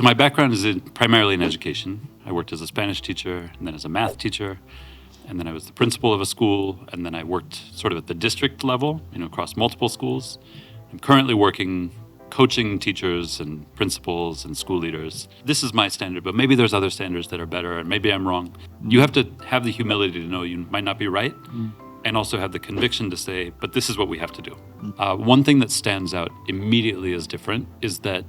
My background is primarily in education. I worked as a Spanish teacher and then as a math teacher. And then I was the principal of a school. And then I worked sort of at the district level, across multiple schools. I'm currently working coaching teachers and principals and school leaders. This is my standard, but maybe there's other standards that are better, and maybe I'm wrong. You have to have the humility to know you might not be right, and also have the conviction to say, but this is what we have to do. One thing that stands out immediately as different is that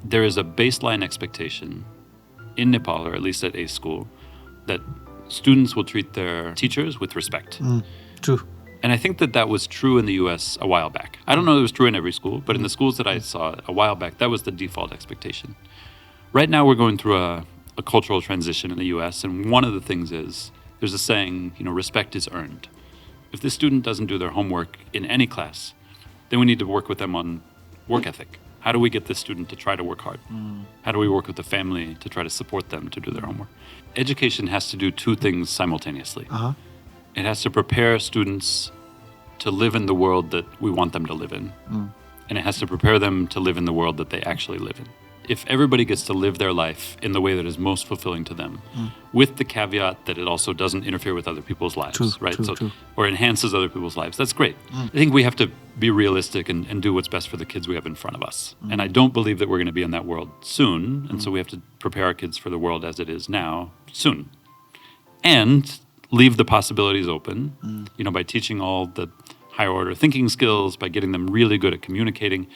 there is a baseline expectation in Nepal, or at least at a school, that students will treat their teachers with respect. True. And I think that was true in the US a while back. I don't know if it was true in every school, but in the schools that I saw a while back, that was the default expectation. Right now, we're going through a cultural transition in the US, and one of the things is, there's a saying, respect is earned. If the student doesn't do their homework in any class, then we need to work with them on work ethic. How do we get this student to try to work hard? How do we work with the family to try to support them to do their homework? Education has to do two things simultaneously. It has to prepare students to live in the world that we want them to live in. And it has to prepare them to live in the world that they actually live in. If everybody gets to live their life in the way that is most fulfilling to them, with the caveat that it also doesn't interfere with other people's lives, right? True. Or enhances other people's lives, that's great. I think we have to be realistic and do what's best for the kids we have in front of us. And I don't believe that we're going to be in that world soon. And so we have to prepare our kids for the world as it is now soon. And leave the possibilities open, by teaching all the higher order thinking skills, by getting them really good at communicating,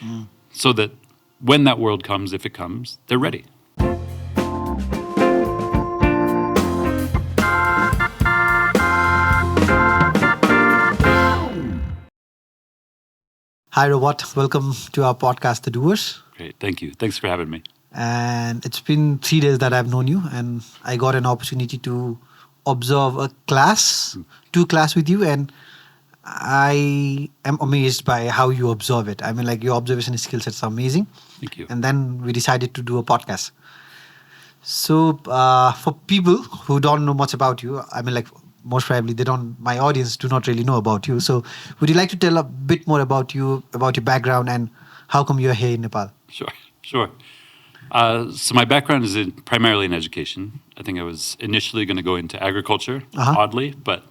so that when that world comes, if it comes, they're ready. Hi, Robert. Welcome to our podcast, The Doers. Great. Thank you. Thanks for having me. And it's been 3 days that I've known you, and I got an opportunity to observe a class, 2 class with you, and I am amazed by how you observe it. I mean, your observation skill sets are amazing. Thank you. And then we decided to do a podcast. So for people who don't know much about you, most probably my audience do not really know about you. So would you like to tell a bit more about you, about your background, and how come you're here in Nepal? Sure. So my background is primarily in education. I think I was initially going to go into agriculture, oddly, but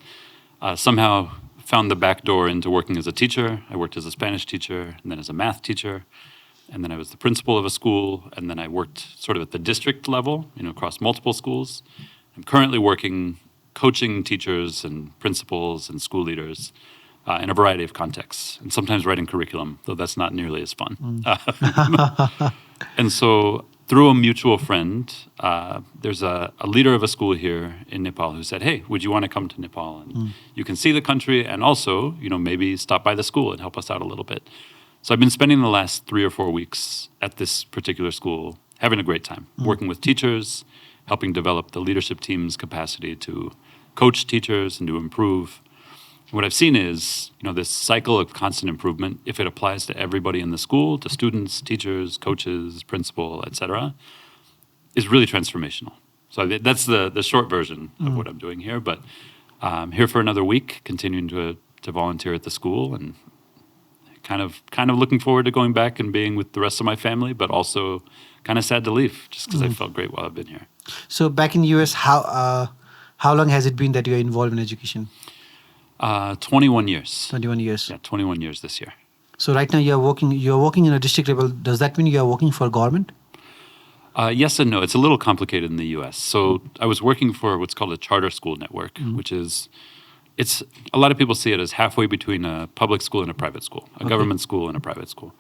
somehow found the back door into working as a teacher. I worked as a Spanish teacher and then as a math teacher. And then I was the principal of a school. And then I worked sort of at the district level, across multiple schools. I'm currently working coaching teachers and principals and school leaders in a variety of contexts, and sometimes writing curriculum, though that's not nearly as fun. And so through a mutual friend, there's a leader of a school here in Nepal who said, hey, would you want to come to Nepal? And you can see the country and also, maybe stop by the school and help us out a little bit. So I've been spending the last 3 or 4 weeks at this particular school, having a great time, working with teachers, helping develop the leadership team's capacity to coach teachers and to improve. What I've seen is, this cycle of constant improvement, if it applies to everybody in the school, to students, teachers, coaches, principal, et cetera, is really transformational. So that's the short version of what I'm doing here. But I'm here for another week, continuing to volunteer at the school, and kind of looking forward to going back and being with the rest of my family, but also kind of sad to leave, just because I felt great while I've been here. So back in the US, how long has it been that you're involved in education? 21 years. 21 years. Yeah, 21 years this year. So right now you're working in a district level. Does that mean you're working for government? Yes and no. It's a little complicated in the US. So I was working for what's called a charter school network, which is, it's a lot of people see it as halfway between a public school and a private school, a government school and a private school.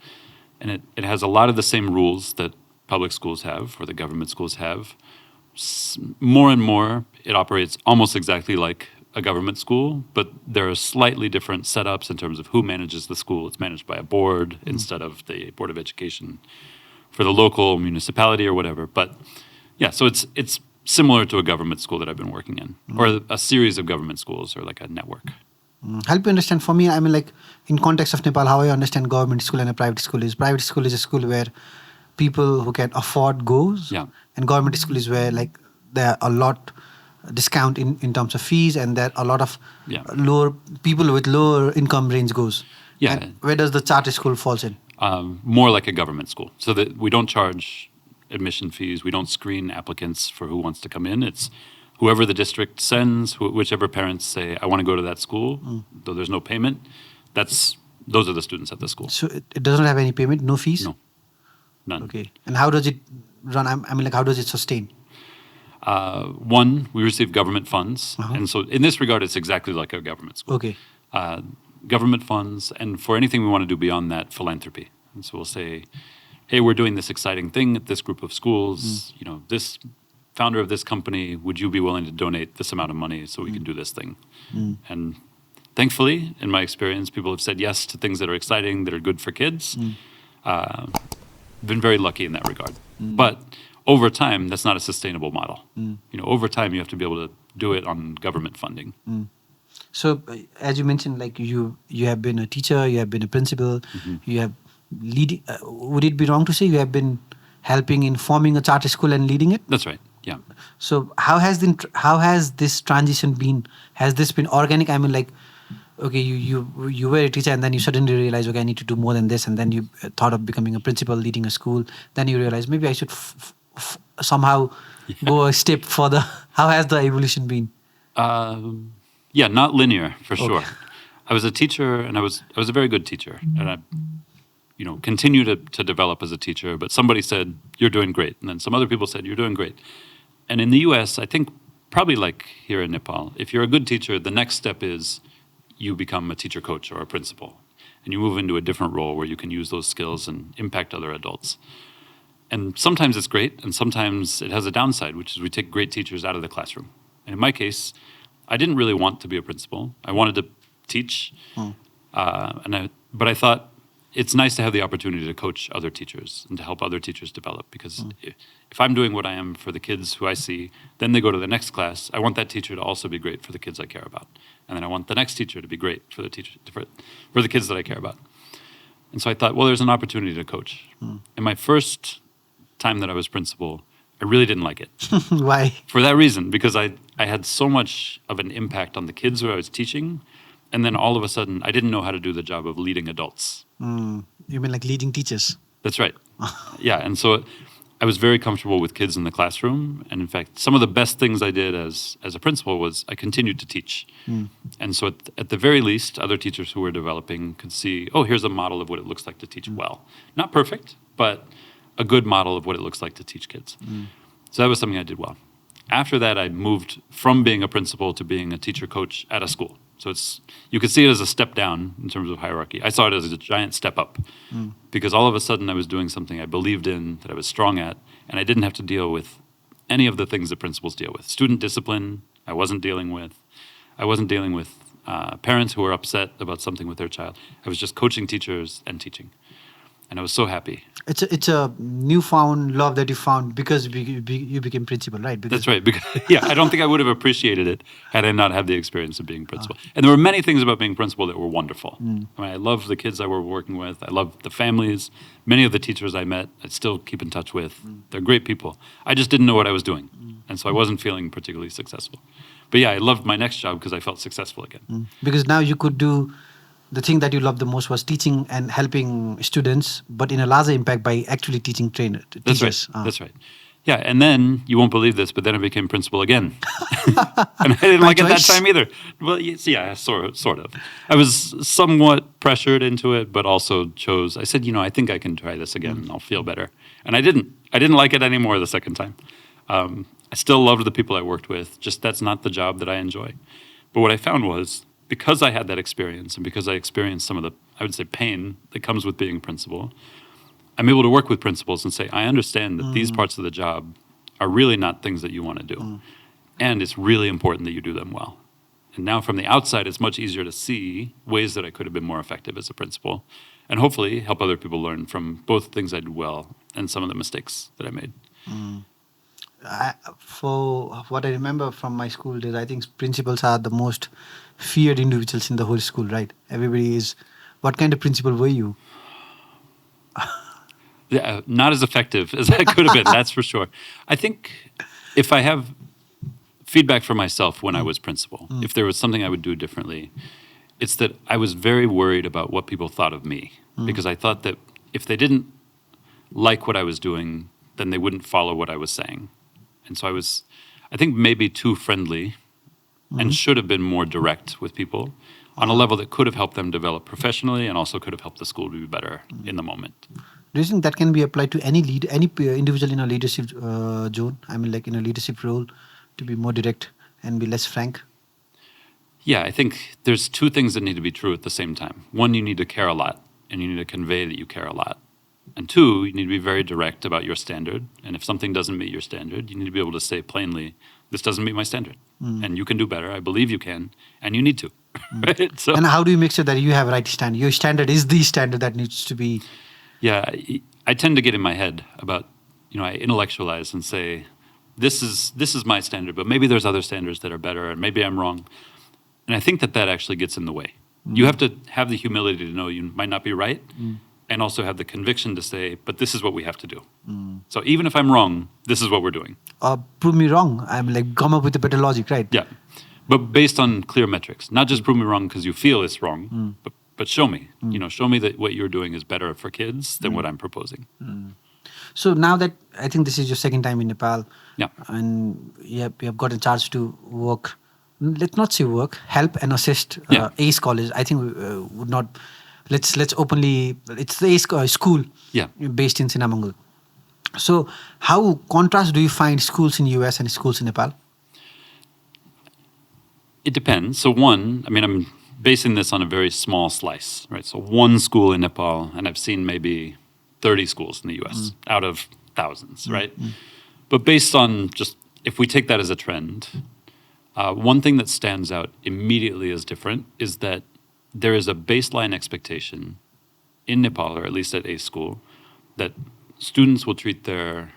And it has a lot of the same rules that public schools have or the government schools have. More and more, it operates almost exactly like a government school, but there are slightly different setups in terms of who manages the school. It's managed by a board instead of the Board of Education for the local municipality or whatever. But yeah, so it's similar to a government school that I've been working in, or a series of government schools, or like a network. Help you understand. For me, in context of Nepal, how I understand government school and a private school is a school where people who can afford goes, and government school is where there are a lot discount in terms of fees, and there are a lot of lower people with lower income range goes. And where does the charter school falls in? More like a government school, so that we don't charge admission fees. We don't screen applicants for who wants to come in. It's whoever the district sends, whichever parents say, I want to go to that school, though there's no payment, those are the students at the school. So it doesn't have any payment, no fees? No, none. Okay. And how does it run? I mean, like, how does it sustain? One, we receive government funds. And so in this regard, it's exactly like a government school. Okay. Government funds, and for anything we want to do beyond that, philanthropy. And so we'll say, hey, we're doing this exciting thing at this group of schools. You know, this founder of this company, would you be willing to donate this amount of money so we can do this thing? And thankfully, in my experience, people have said yes to things that are exciting, that are good for kids. Been very lucky in that regard. But over time, that's not a sustainable model. You know, over time, you have to be able to do it on government funding. So, as you mentioned, like you have been a teacher, you have been a principal, you have leading. Would it be wrong to say you have been helping in forming a charter school and leading it? That's right. Yeah. So, how has this transition been? Has this been organic? I mean, like, okay, you were a teacher and then you suddenly realize, okay, I need to do more than this, and then you thought of becoming a principal, leading a school. Then you realize maybe I should somehow go a step further. How has the evolution been? Yeah, not linear for sure. I was a teacher, and I was a very good teacher, and I, you know, continue to develop as a teacher. But somebody said, "You're doing great," and then some other people said, "You're doing great." And in the U.S., I think probably like here in Nepal, if you're a good teacher, the next step is you become a teacher coach or a principal, and you move into a different role where you can use those skills and impact other adults. And sometimes it's great, and sometimes it has a downside, which is we take great teachers out of the classroom. And in my case, I didn't really want to be a principal. I wanted to teach, but I thought it's nice to have the opportunity to coach other teachers and to help other teachers develop. Because if I'm doing what I am for the kids who I see, then they go to the next class. I want that teacher to also be great for the kids I care about, and then I want the next teacher to be great for the for the kids that I care about. And so I thought, well, there's an opportunity to coach. In my first time that I was principal, I really didn't like it. Why? For that reason, because I had so much of an impact on the kids who I was teaching, and then all of a sudden, I didn't know how to do the job of leading adults. You mean like leading teachers? That's right. Yeah, and so I was very comfortable with kids in the classroom, and in fact, some of the best things I did as a principal was I continued to teach. And so at the very least, other teachers who were developing could see, oh, here's a model of what it looks like to teach well. Not perfect, but a good model of what it looks like to teach kids. So that was something I did well. After that, I moved from being a principal to being a teacher coach at a school. So you could see it as a step down in terms of hierarchy. I saw it as a giant step up because all of a sudden I was doing something I believed in, that I was strong at, and I didn't have to deal with any of the things that principals deal with. Student discipline, I wasn't dealing with. I wasn't dealing with parents who were upset about something with their child. I was just coaching teachers and teaching. And I was so happy. It's a newfound love that you found because you became principal, right? That's right. Because, yeah, I don't think I would have appreciated it had I not had the experience of being principal. And there were many things about being principal that were wonderful. I mean, I loved the kids I were working with. I loved the families. Many of the teachers I met, I still keep in touch with. They're great people. I just didn't know what I was doing. And so I wasn't feeling particularly successful. But yeah, I loved my next job because I felt successful again. Because now you could do... The thing that you loved the most was teaching and helping students, but in a larger impact by actually teaching teachers. That's right. That's right. Yeah, and then, you won't believe this, but then I became principal again. And I didn't like it that time either. Well, yeah, sort of. I was somewhat pressured into it, but also I said, I think I can try this again and I'll feel better. And I didn't. I didn't like it anymore the second time. I still loved the people I worked with, just that's not the job that I enjoy. But what I found was, because I had that experience and because I experienced some of the, I would say, pain that comes with being a principal, I'm able to work with principals and say, I understand that these parts of the job are really not things that you want to do. And it's really important that you do them well. And now from the outside, it's much easier to see ways that I could have been more effective as a principal and hopefully help other people learn from both things I did well and some of the mistakes that I made. For what I remember from my school days, I think principals are the most feared individuals in the whole school, right? Everybody is... What kind of principal were you? Yeah, not as effective as I could have been, that's for sure. I think if I have feedback for myself when I was principal, if there was something I would do differently, it's that I was very worried about what people thought of me. Because I thought that if they didn't like what I was doing, then they wouldn't follow what I was saying. And so I think maybe too friendly and should have been more direct with people on a level that could have helped them develop professionally and also could have helped the school to be better in the moment. Do you think that can be applied to any individual in a leadership zone? I mean, like in a leadership role, to be more direct and be less frank? Yeah, I think there's two things that need to be true at the same time. One, you need to care a lot, and you need to convey that you care a lot. And two, you need to be very direct about your standard. And if something doesn't meet your standard, you need to be able to say plainly, this doesn't meet my standard. And you can do better. I believe you can. And you need to. Right? So, and how do you make sure that you have a right standard? Your standard is the standard that needs to be... Yeah, I tend to get in my head about, I intellectualize and say, this is my standard, but maybe there's other standards that are better, and maybe I'm wrong. And I think that actually gets in the way. You have to have the humility to know you might not be right, and also have the conviction to say, but this is what we have to do. So even if I'm wrong, this is what we're doing. Prove me wrong. I'm like, come up with a better logic, right? Yeah, but based on clear metrics. Not just prove me wrong because you feel it's wrong, but show me. Show me that what you're doing is better for kids than what I'm proposing. So now that I think this is your second time in Nepal, yeah, and you have got a chance to work, let's not say work, help and assist ACE College. I think would not. Let's openly. It's the ACE school, based in Sinamangal. So how contrast do you find schools in US and schools in Nepal? It depends. So one, I'm basing this on a very small slice, right? So one school in Nepal, and I've seen maybe 30 schools in the US out of thousands, right? But based on just, if we take that as a trend, one thing that stands out immediately as different is that there is a baseline expectation in Nepal, or at least at ACE school, that students will treat their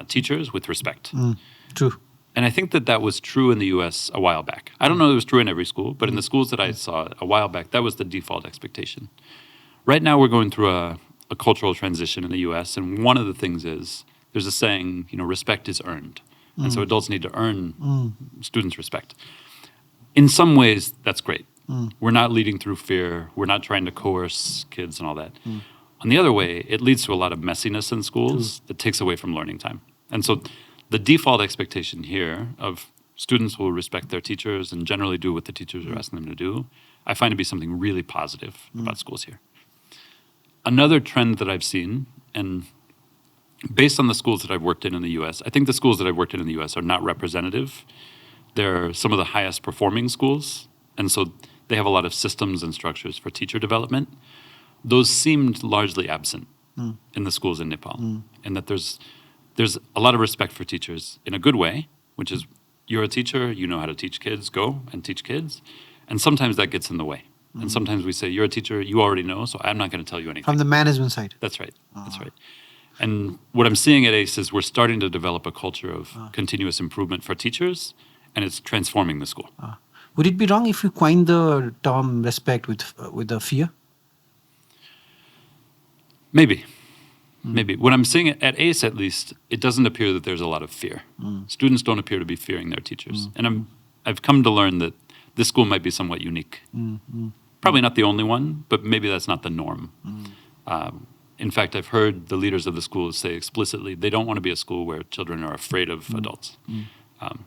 teachers with respect. True. And I think that was true in the US a while back. I don't know if it was true in every school, but in the schools that I saw a while back, that was the default expectation. Right now we're going through a cultural transition in the US, and one of the things is, there's a saying, respect is earned. And so adults need to earn students' respect. In some ways, that's great. We're not leading through fear. We're not trying to coerce kids and all that. On the other way, it leads to a lot of messiness in schools that takes away from learning time. And so the default expectation here of students will respect their teachers and generally do what the teachers are asking them to do, I find to be something really positive about schools here. Another trend that I've seen, and based on the schools that I've worked in the US, I think the schools that I've worked in the US are not representative. They're some of the highest performing schools, and so they have a lot of systems and structures for teacher development. Those seemed largely absent in the schools in Nepal, and that there's a lot of respect for teachers in a good way, which is, you're a teacher, you know how to teach kids, go and teach kids. And sometimes that gets in the way. And sometimes we say, you're a teacher, you already know, so I'm not going to tell you anything. From the management side. That's right. That's right. And what I'm seeing at ACE is we're starting to develop a culture of continuous improvement for teachers, and it's transforming the school. Would it be wrong if you coin the term respect with the fear? Maybe. Maybe. What I'm seeing at ACE, at least, it doesn't appear that there's a lot of fear. Students don't appear to be fearing their teachers. And I've come to learn that this school might be somewhat unique. Probably not the only one, but maybe that's not the norm. In fact, I've heard the leaders of the school say explicitly they don't want to be a school where children are afraid of adults,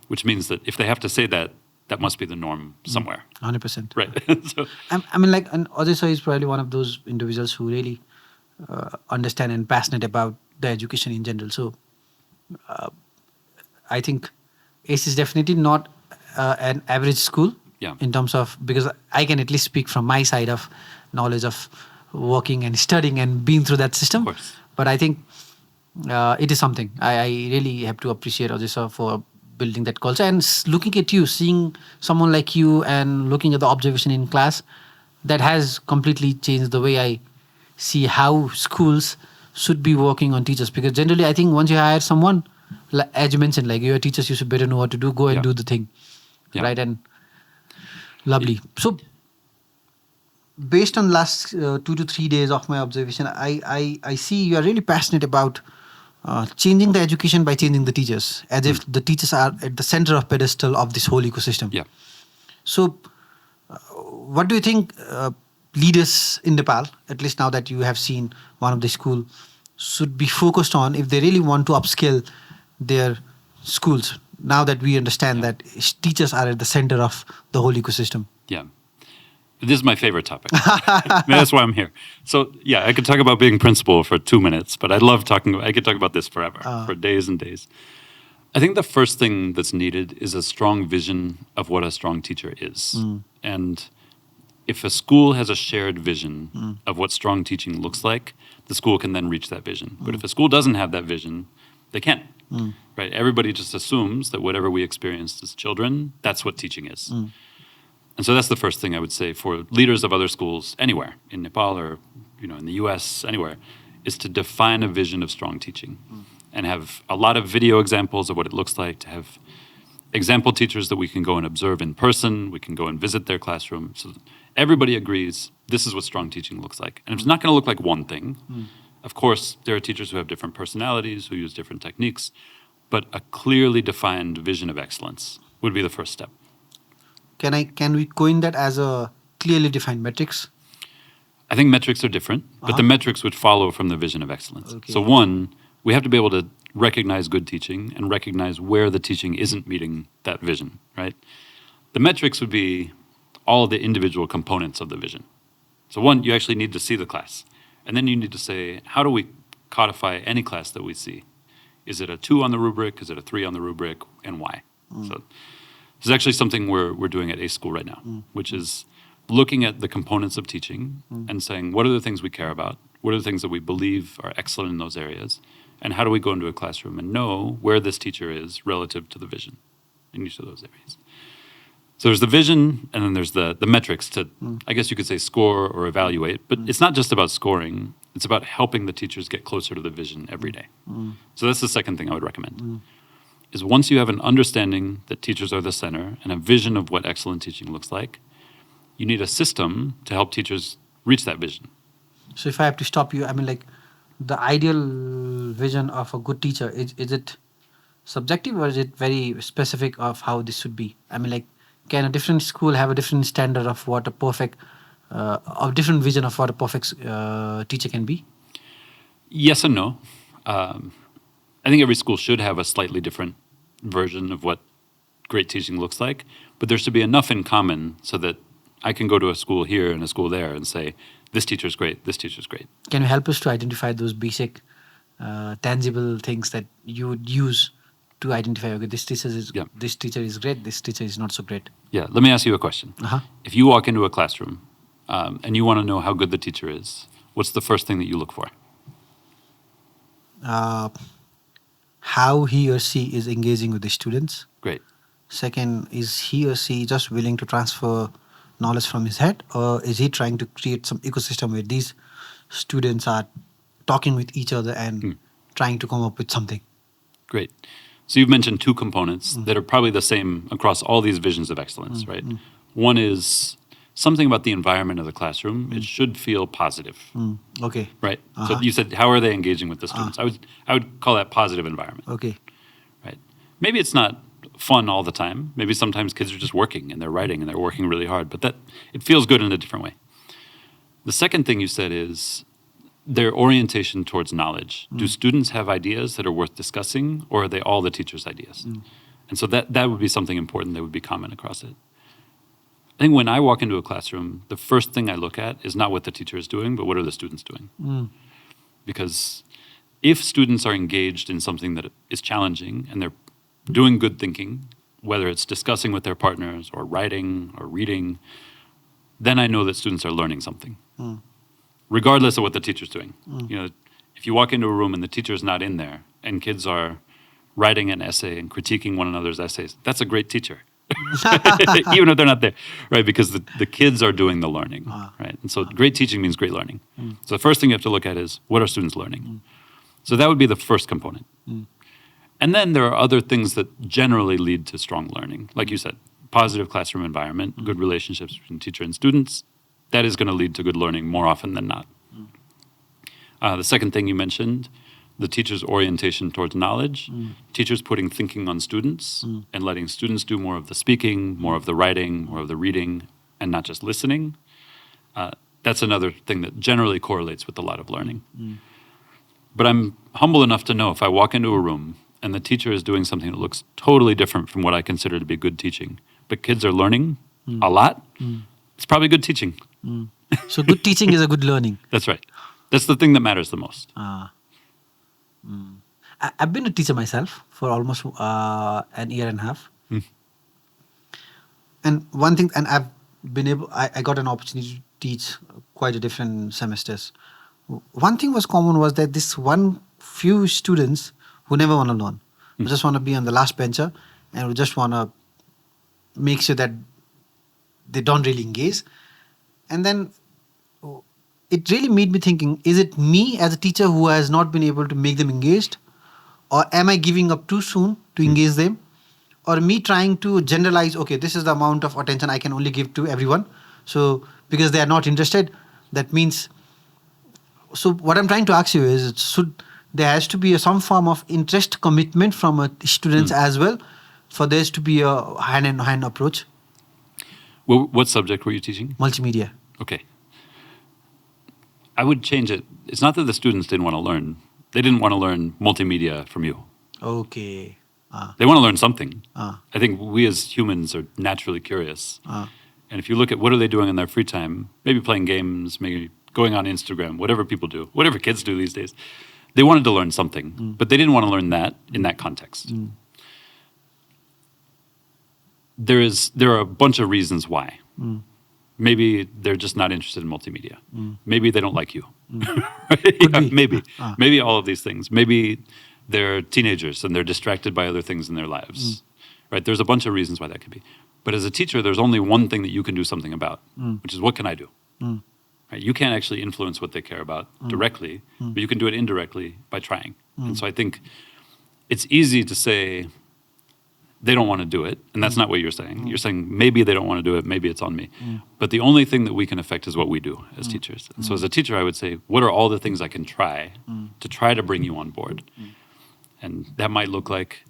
which means that if they have to say that, that must be the norm somewhere. 100%. Right. So, and Odessa is probably one of those individuals who really understand and passionate about the education in general. So I think ACE is definitely not an average school in terms of, because I can at least speak from my side of knowledge of working and studying and being through that system. Of course. But I think it is something. I really have to appreciate Odessa for building that culture. And looking at you, seeing someone like you and looking at the observation in class, that has completely changed the way I see how schools should be working on teachers. Because generally, I think once you hire someone, as you mentioned, like your teachers, you should better know what to do, go and do the thing. Right? And lovely. So based on last 2 to 3 days of my observation, I see you are really passionate about changing the education by changing the teachers, as if the teachers are at the center of pedestal of this whole ecosystem. Yeah. So what do you think leaders in Nepal, at least now that you have seen one of the school, should be focused on if they really want to upskill their schools, now that we understand that teachers are at the center of the whole ecosystem? Yeah. This is my favorite topic. That's why I'm here. So, yeah, I could talk about being principal for 2 minutes, but I could talk about this forever, for days and days. I think the first thing that's needed is a strong vision of what a strong teacher is. And if a school has a shared vision of what strong teaching looks like, the school can then reach that vision. But if a school doesn't have that vision, they can't. Right? Everybody just assumes that whatever we experienced as children, that's what teaching is. And so that's the first thing I would say for leaders of other schools anywhere, in Nepal or in the US, anywhere, is to define a vision of strong teaching and have a lot of video examples of what it looks like, to have example teachers that we can go and observe in person, we can go and visit their classroom. So everybody agrees this is what strong teaching looks like. And it's not going to look like one thing. Of course, there are teachers who have different personalities, who use different techniques, but a clearly defined vision of excellence would be the first step. Can we coin that as a clearly defined metrics? I think metrics are different, but the metrics would follow from the vision of excellence. Okay. So one, we have to be able to recognize good teaching and recognize where the teaching isn't meeting that vision, right? The metrics would be all of the individual components of the vision. So one, you actually need to see the class. And then you need to say, how do we codify any class that we see? Is it a 2 on the rubric? Is it a 3 on the rubric? And why? So this is actually something we're doing at ACE School right now, which is looking at the components of teaching and saying, what are the things we care about? What are the things that we believe are excellent in those areas? And how do we go into a classroom and know where this teacher is relative to the vision in each of those areas? So there's the vision, and then there's the metrics to, I guess you could say, score or evaluate. But it's not just about scoring. It's about helping the teachers get closer to the vision every day. So that's the second thing I would recommend, is once you have an understanding that teachers are the center and a vision of what excellent teaching looks like, you need a system to help teachers reach that vision. So if I have to stop you, I mean, like, the ideal vision of a good teacher, is it subjective or is it very specific of how this should be? I mean, like, can a different school have a different standard of what a perfect, a different vision of what a perfect teacher can be? Yes and no. I think every school should have a slightly different version of what great teaching looks like, but there should be enough in common so that I can go to a school here and a school there and say, this teacher's great, this teacher's great. Can you help us to identify those basic, tangible things that you would use to identify, okay, this teacher is great, this teacher is not so great? Yeah, let me ask you a question. If you walk into a classroom and you want to know how good the teacher is, what's the first thing that you look for? How he or she is engaging with the students. Great. Second, is he or she just willing to transfer knowledge from his head, or is he trying to create some ecosystem where these students are talking with each other and trying to come up with something? Great. So you've mentioned two components that are probably the same across all these visions of excellence, right? One is something about the environment of the classroom. It should feel positive. Okay. Right. So you said, how are they engaging with the students? I would call that positive environment. Okay. Right. Maybe it's not fun all the time. Maybe sometimes kids are just working and they're writing and they're working really hard, but that it feels good in a different way. The second thing you said is their orientation towards knowledge. Do students have ideas that are worth discussing, or are they all the teacher's ideas? And so that would be something important that would be common across it. I think when I walk into a classroom, the first thing I look at is not what the teacher is doing, but what are the students doing? Because if students are engaged in something that is challenging and they're doing good thinking, whether it's discussing with their partners or writing or reading, then I know that students are learning something, regardless of what the teacher's doing. You know, if you walk into a room and the teacher's not in there and kids are writing an essay and critiquing one another's essays, that's a great teacher. Even if they're not there, right? Because the kids are doing the learning, right? And so great teaching means great learning. So the first thing you have to look at is, what are students learning? So that would be the first component. And then there are other things that generally lead to strong learning. Like you said, positive classroom environment, good relationships between teacher and students, that is going to lead to good learning more often than not. The second thing you mentioned, the teacher's orientation towards knowledge, teachers putting thinking on students and letting students do more of the speaking, more of the writing, more of the reading, and not just listening. That's another thing that generally correlates with a lot of learning. But I'm humble enough to know if I walk into a room and the teacher is doing something that looks totally different from what I consider to be good teaching, but kids are learning a lot, it's probably good teaching. So good teaching is a good learning. That's right. That's the thing that matters the most. I've been a teacher myself for almost an year and a half. And one thing, and I've been able, I got an opportunity to teach quite a different semesters. One thing was common was that this one few students who never want to learn, who just want to be on the last bencher and who just want to make sure that they don't really engage. And then it really made me thinking, is it me as a teacher who has not been able to make them engaged? Or am I giving up too soon to engage them? Or me trying to generalize, okay, this is the amount of attention I can only give to everyone. So because they are not interested, that means... So what I'm trying to ask you is, there has to be some form of interest commitment from students as well for there to be a hand-in-hand approach? Well, what subject were you teaching? Multimedia. Okay. I would change it. It's not that the students didn't want to learn. They didn't want to learn multimedia from you. Okay. They want to learn something. Ah. I think we as humans are naturally curious. And if you look at what are they doing in their free time, maybe playing games, maybe going on Instagram, whatever people do, whatever kids do these days, they wanted to learn something, but they didn't want to learn that in that context. There are a bunch of reasons why. Maybe they're just not interested in multimedia. Maybe they don't like you. Maybe. Maybe all of these things. Maybe they're teenagers and they're distracted by other things in their lives. Right? There's a bunch of reasons why that could be. But as a teacher, there's only one thing that you can do something about, which is what can I do? Right? You can't actually influence what they care about directly, but you can do it indirectly by trying. And so I think it's easy to say they don't want to do it, and that's not what you're saying. You're saying maybe they don't want to do it, maybe it's on me. But the only thing that we can affect is what we do as teachers. And so as a teacher, I would say, what are all the things I can try to bring you on board? And that might look like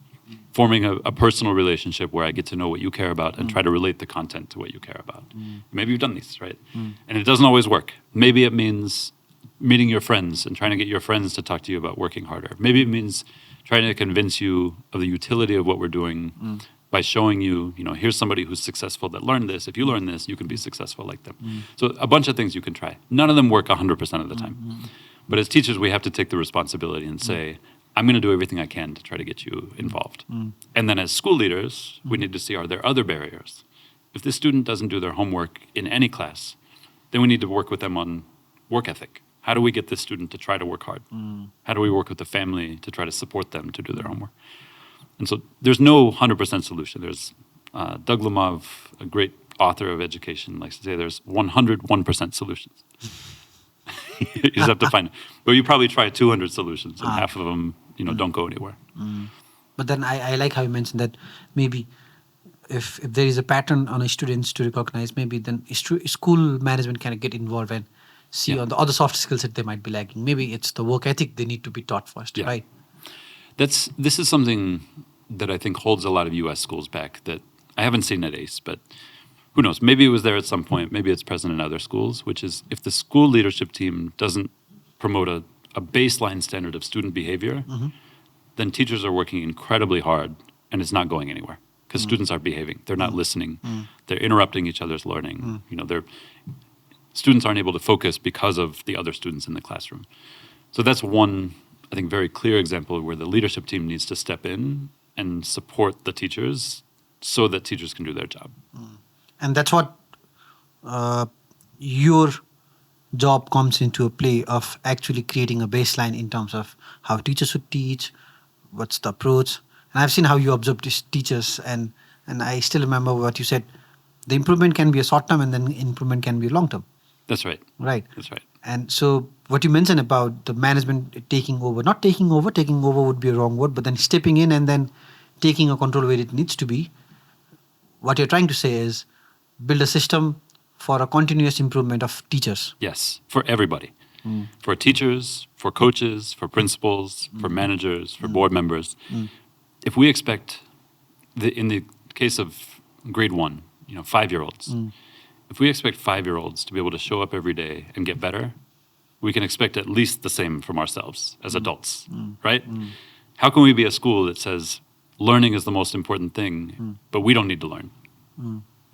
forming a personal relationship where I get to know what you care about and try to relate the content to what you care about. Maybe you've done these, right? And it doesn't always work. Maybe it means meeting your friends and trying to get your friends to talk to you about working harder. Maybe it means trying to convince you of the utility of what we're doing by showing you, here's somebody who's successful that learned this. If you learn this, you can be successful like them. So a bunch of things you can try. None of them work 100% of the time. But as teachers, we have to take the responsibility and say, I'm going to do everything I can to try to get you involved. And then as school leaders, we need to see, are there other barriers? If this student doesn't do their homework in any class, then we need to work with them on work ethic. How do we get this student to try to work hard? How do we work with the family to try to support them to do their homework? And so there's no 100% solution. There's Doug Lemov, a great author of education, likes to say there's 101% solutions. You just have to find it. But you probably try 200 solutions, and half of them, don't go anywhere. But then I like how you mentioned that maybe if there is a pattern on a students to recognize, maybe then school management can get involved and see on the other soft skills that they might be lacking. Maybe it's the work ethic they need to be taught first, right? This is something that I think holds a lot of U.S. schools back that I haven't seen at ACE, but who knows? Maybe it was there at some point. Maybe it's present in other schools, which is if the school leadership team doesn't promote a baseline standard of student behavior, then teachers are working incredibly hard and it's not going anywhere because students are behaving. They're not listening. They're interrupting each other's learning. Students aren't able to focus because of the other students in the classroom. So that's one, I think, very clear example where the leadership team needs to step in and support the teachers so that teachers can do their job. And that's what your job comes into a play of actually creating a baseline in terms of how teachers should teach, what's the approach. And I've seen how you observe these teachers and I still remember what you said. The improvement can be a short term and then improvement can be a long term. That's right. Right. That's right. And so what you mentioned about the management taking over would be a wrong word, but then stepping in and then taking a control where it needs to be. What you're trying to say is build a system for a continuous improvement of teachers. Yes, for everybody. For teachers, for coaches, for principals, for managers, for board members. If we expect, in the case of grade 1, 5-year-olds, if we expect 5-year-olds to be able to show up every day and get better, we can expect at least the same from ourselves as adults, right? How can we be a school that says learning is the most important thing, but we don't need to learn?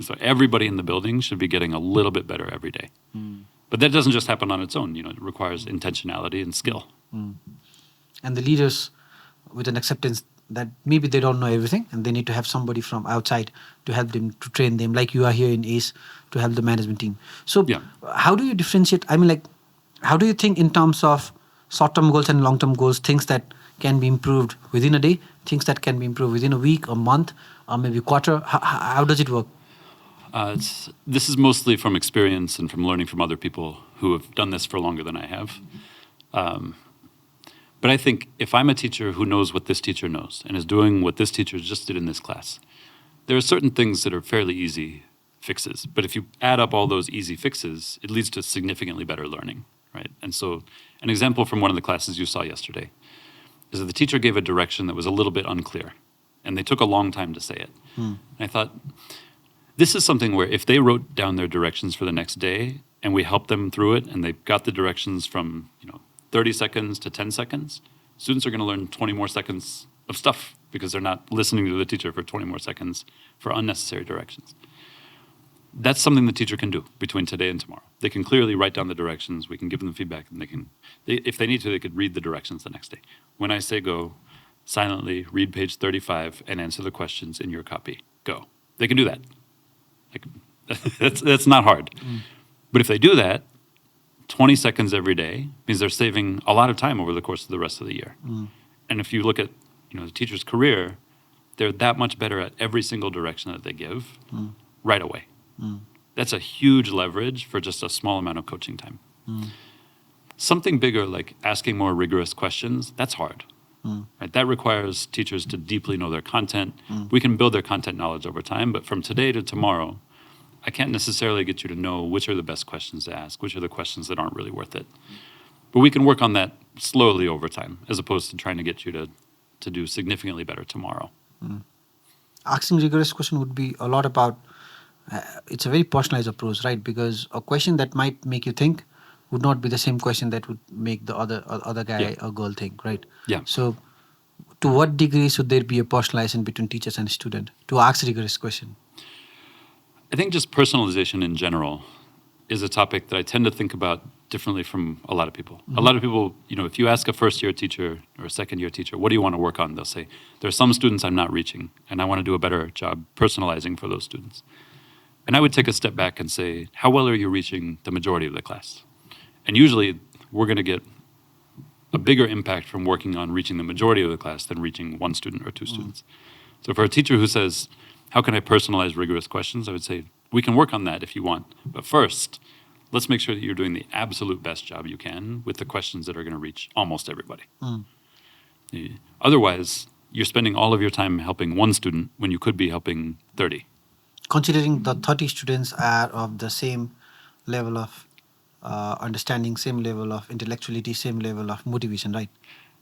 So everybody in the building should be getting a little bit better every day. But that doesn't just happen on its own. It requires intentionality and skill. And the leaders with an acceptance that maybe they don't know everything and they need to have somebody from outside to help them, to train them, like you are here in ACE to help the management team. So how do you differentiate? I mean, like, how do you think in terms of short-term goals and long-term goals, things that can be improved within a day, things that can be improved within a week, a month, or maybe a quarter? How does it work? This is mostly from experience and from learning from other people who have done this for longer than I have. But I think if I'm a teacher who knows what this teacher knows and is doing what this teacher just did in this class, there are certain things that are fairly easy fixes. But if you add up all those easy fixes, it leads to significantly better learning, right? And so an example from one of the classes you saw yesterday is that the teacher gave a direction that was a little bit unclear, and they took a long time to say it. And I thought, this is something where if they wrote down their directions for the next day and we helped them through it and they got the directions from 30 seconds to 10 seconds, students are going to learn 20 more seconds of stuff because they're not listening to the teacher for 20 more seconds for unnecessary directions. That's something the teacher can do between today and tomorrow. They can clearly write down the directions. We can give them feedback, and if they need to, they could read the directions the next day. When I say go, silently read page 35 and answer the questions in your copy. Go. They can do that. That's not hard. But if they do that, 20 seconds every day means they're saving a lot of time over the course of the rest of the year. And if you look at the teacher's career, they're that much better at every single direction that they give right away. That's a huge leverage for just a small amount of coaching time. Something bigger like asking more rigorous questions, that's hard. Right? That requires teachers to deeply know their content. We can build their content knowledge over time, but from today to tomorrow, I can't necessarily get you to know which are the best questions to ask, which are the questions that aren't really worth it. But we can work on that slowly over time, as opposed to trying to get you to do significantly better tomorrow. Asking rigorous question would be a lot about, it's a very personalized approach, right? Because a question that might make you think would not be the same question that would make the other guy or girl think, right? So to what degree should there be a personalization between teachers and student to ask a rigorous question? I think just personalization in general is a topic that I tend to think about differently from a lot of people. A lot of people, if you ask a first-year teacher or a second-year teacher, what do you want to work on? They'll say, there are some students I'm not reaching, and I want to do a better job personalizing for those students. And I would take a step back and say, how well are you reaching the majority of the class? And usually, we're going to get a bigger impact from working on reaching the majority of the class than reaching one student or two students. So for a teacher who says, how can I personalize rigorous questions? I would say, we can work on that if you want. But first, let's make sure that you're doing the absolute best job you can with the questions that are going to reach almost everybody. Otherwise, you're spending all of your time helping one student when you could be helping 30. Considering the 30 students are of the same level of understanding, same level of intellectuality, same level of motivation, right?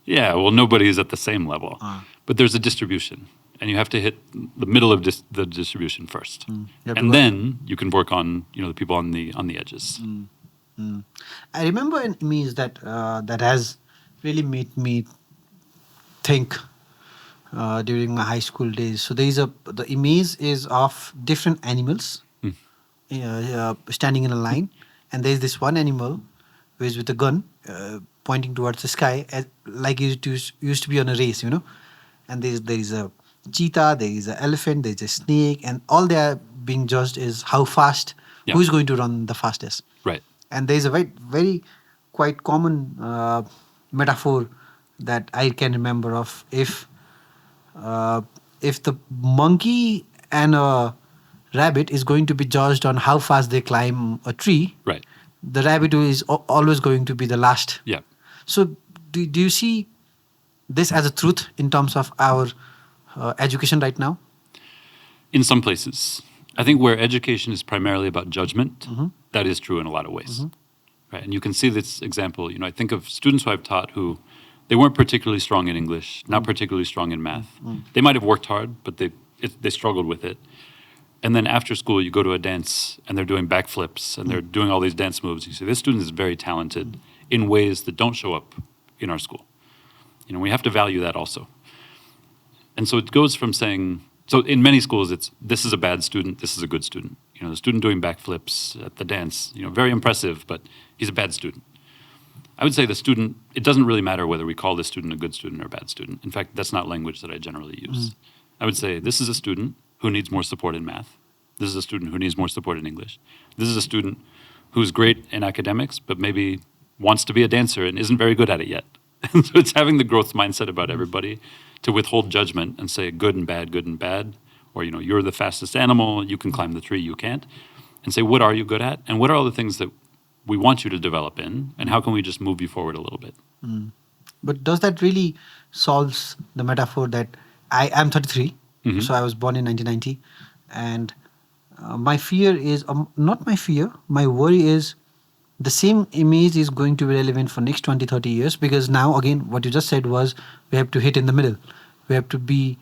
Yeah, well, nobody is at the same level. But there's a distribution. And you have to hit the middle of the distribution first. And then you can work on the people on the edges. I remember an image that has really made me think during my high school days. So the image is of different animals standing in a line, and there's this one animal who is with a gun pointing towards the sky, like it used to be on a race, And there is a cheetah, there is an elephant, there is a snake, and all they are being judged is how fast, who is going to run the fastest. Right. And there is a very, very quite common metaphor that I can remember of if the monkey and a rabbit is going to be judged on how fast they climb a tree, right, the rabbit is always going to be the last. Yeah. So do you see this as a truth in terms of our education right now? In some places. I think where education is primarily about judgment, that is true in a lot of ways. Right? And you can see this example. I think of students who I've taught who they weren't particularly strong in English, not particularly strong in math. They might have worked hard, but they struggled with it. And then after school, you go to a dance and they're doing backflips and they're doing all these dance moves. You say, this student is very talented in ways that don't show up in our school. We have to value that also. And so it goes from saying, so in many schools, it's this is a bad student, this is a good student. The student doing backflips at the dance, very impressive, but he's a bad student. I would say the student, it doesn't really matter whether we call this student a good student or a bad student. In fact, that's not language that I generally use. I would say this is a student who needs more support in math. This is a student who needs more support in English. This is a student who's great in academics, but maybe wants to be a dancer and isn't very good at it yet. And so it's having the growth mindset about everybody to withhold judgment and say good and bad, or, you're the fastest animal, you can climb the tree, you can't. And say, what are you good at? And what are all the things that we want you to develop in? And how can we just move you forward a little bit? But does that really solves the metaphor that I am 33, so I was born in 1990, and my fear is, not my fear, my worry is the same image is going to be relevant for next 20, 30 years, because now, again, what you just said was we have to hit in the middle. We have to be,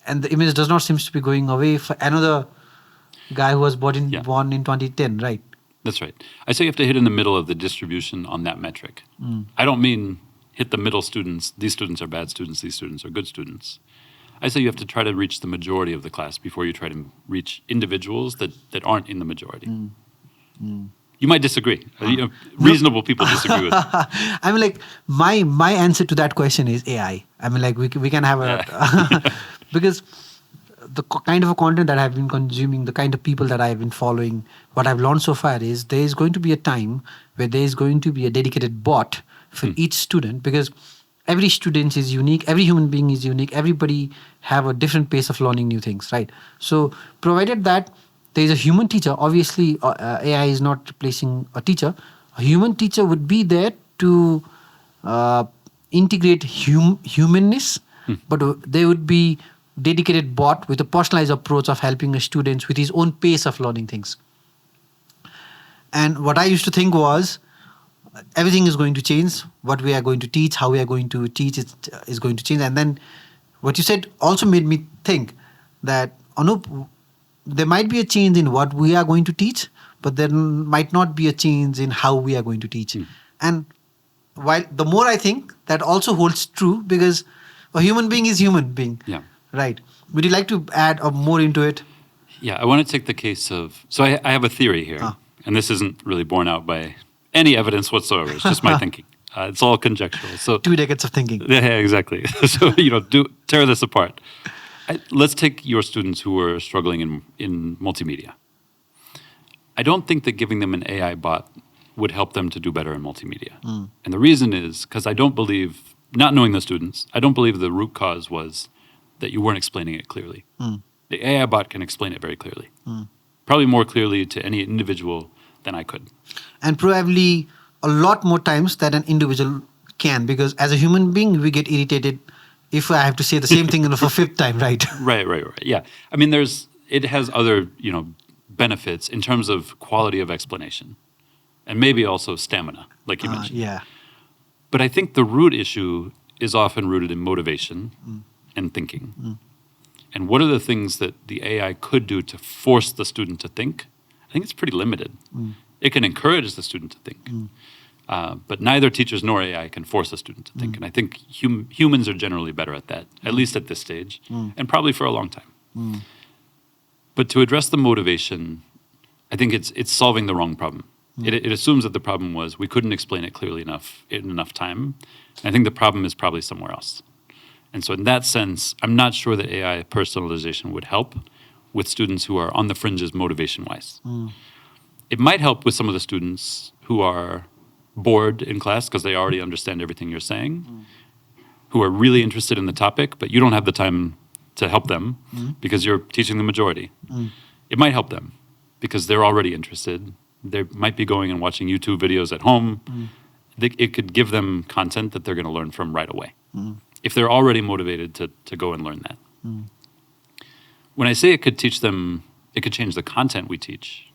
and the image does not seem to be going away for another guy who was born in 2010, right? That's right. I say you have to hit in the middle of the distribution on that metric. I don't mean hit the middle students. These students are bad students. These students are good students. I say you have to try to reach the majority of the class before you try to reach individuals that aren't in the majority. You might disagree. Reasonable people disagree with it. I mean, like, my answer to that question is AI. I mean, like, we can have a... because the kind of a content that I've been consuming, the kind of people that I've been following, what I've learned so far is there is going to be a time where there is going to be a dedicated bot for each student, because every student is unique, every human being is unique, everybody have a different pace of learning new things, right? So provided that there is a human teacher, obviously AI is not replacing a teacher. A human teacher would be there to integrate humanness, but there would be dedicated bot with a personalized approach of helping a student with his own pace of learning things. And what I used to think was everything is going to change. What we are going to teach, how we are going to teach is going to change. And then what you said also made me think that, Anup, there might be a change in what we are going to teach, but there might not be a change in how we are going to teach. And while the more I think, that also holds true, because a human being is human being. Yeah. Right. Would you like to add more into it? Yeah, I want to take the case of... So I have a theory here, and this isn't really borne out by any evidence whatsoever. It's just my thinking. It's all conjectural. So 2 decades of thinking. Yeah, exactly. So, tear this apart. Let's take your students who are struggling in multimedia. I don't think that giving them an AI bot would help them to do better in multimedia. And the reason is because I don't believe, not knowing the students, I don't believe the root cause was that you weren't explaining it clearly. The AI bot can explain it very clearly. Probably more clearly to any individual than I could. And probably a lot more times than an individual can, because as a human being, we get irritated if I have to say the same thing for 5th time, right? Right. Yeah. I mean, it has other, benefits in terms of quality of explanation and maybe also stamina, like you mentioned. Yeah. But I think the root issue is often rooted in motivation and thinking. And what are the things that the AI could do to force the student to think? I think it's pretty limited. It can encourage the student to think. But neither teachers nor AI can force a student to think. And I think humans are generally better at that, at least at this stage, and probably for a long time. But to address the motivation, I think it's solving the wrong problem. It assumes that the problem was we couldn't explain it clearly enough in enough time. And I think the problem is probably somewhere else. And so in that sense, I'm not sure that AI personalization would help with students who are on the fringes motivation-wise. It might help with some of the students who are bored in class because they already understand everything you're saying, who are really interested in the topic, but you don't have the time to help them because you're teaching the majority. It might help them because they're already interested. They might be going and watching YouTube videos at home. It could give them content that they're going to learn from right away if they're already motivated to go and learn that. When I say it could teach them, it could change the content we teach.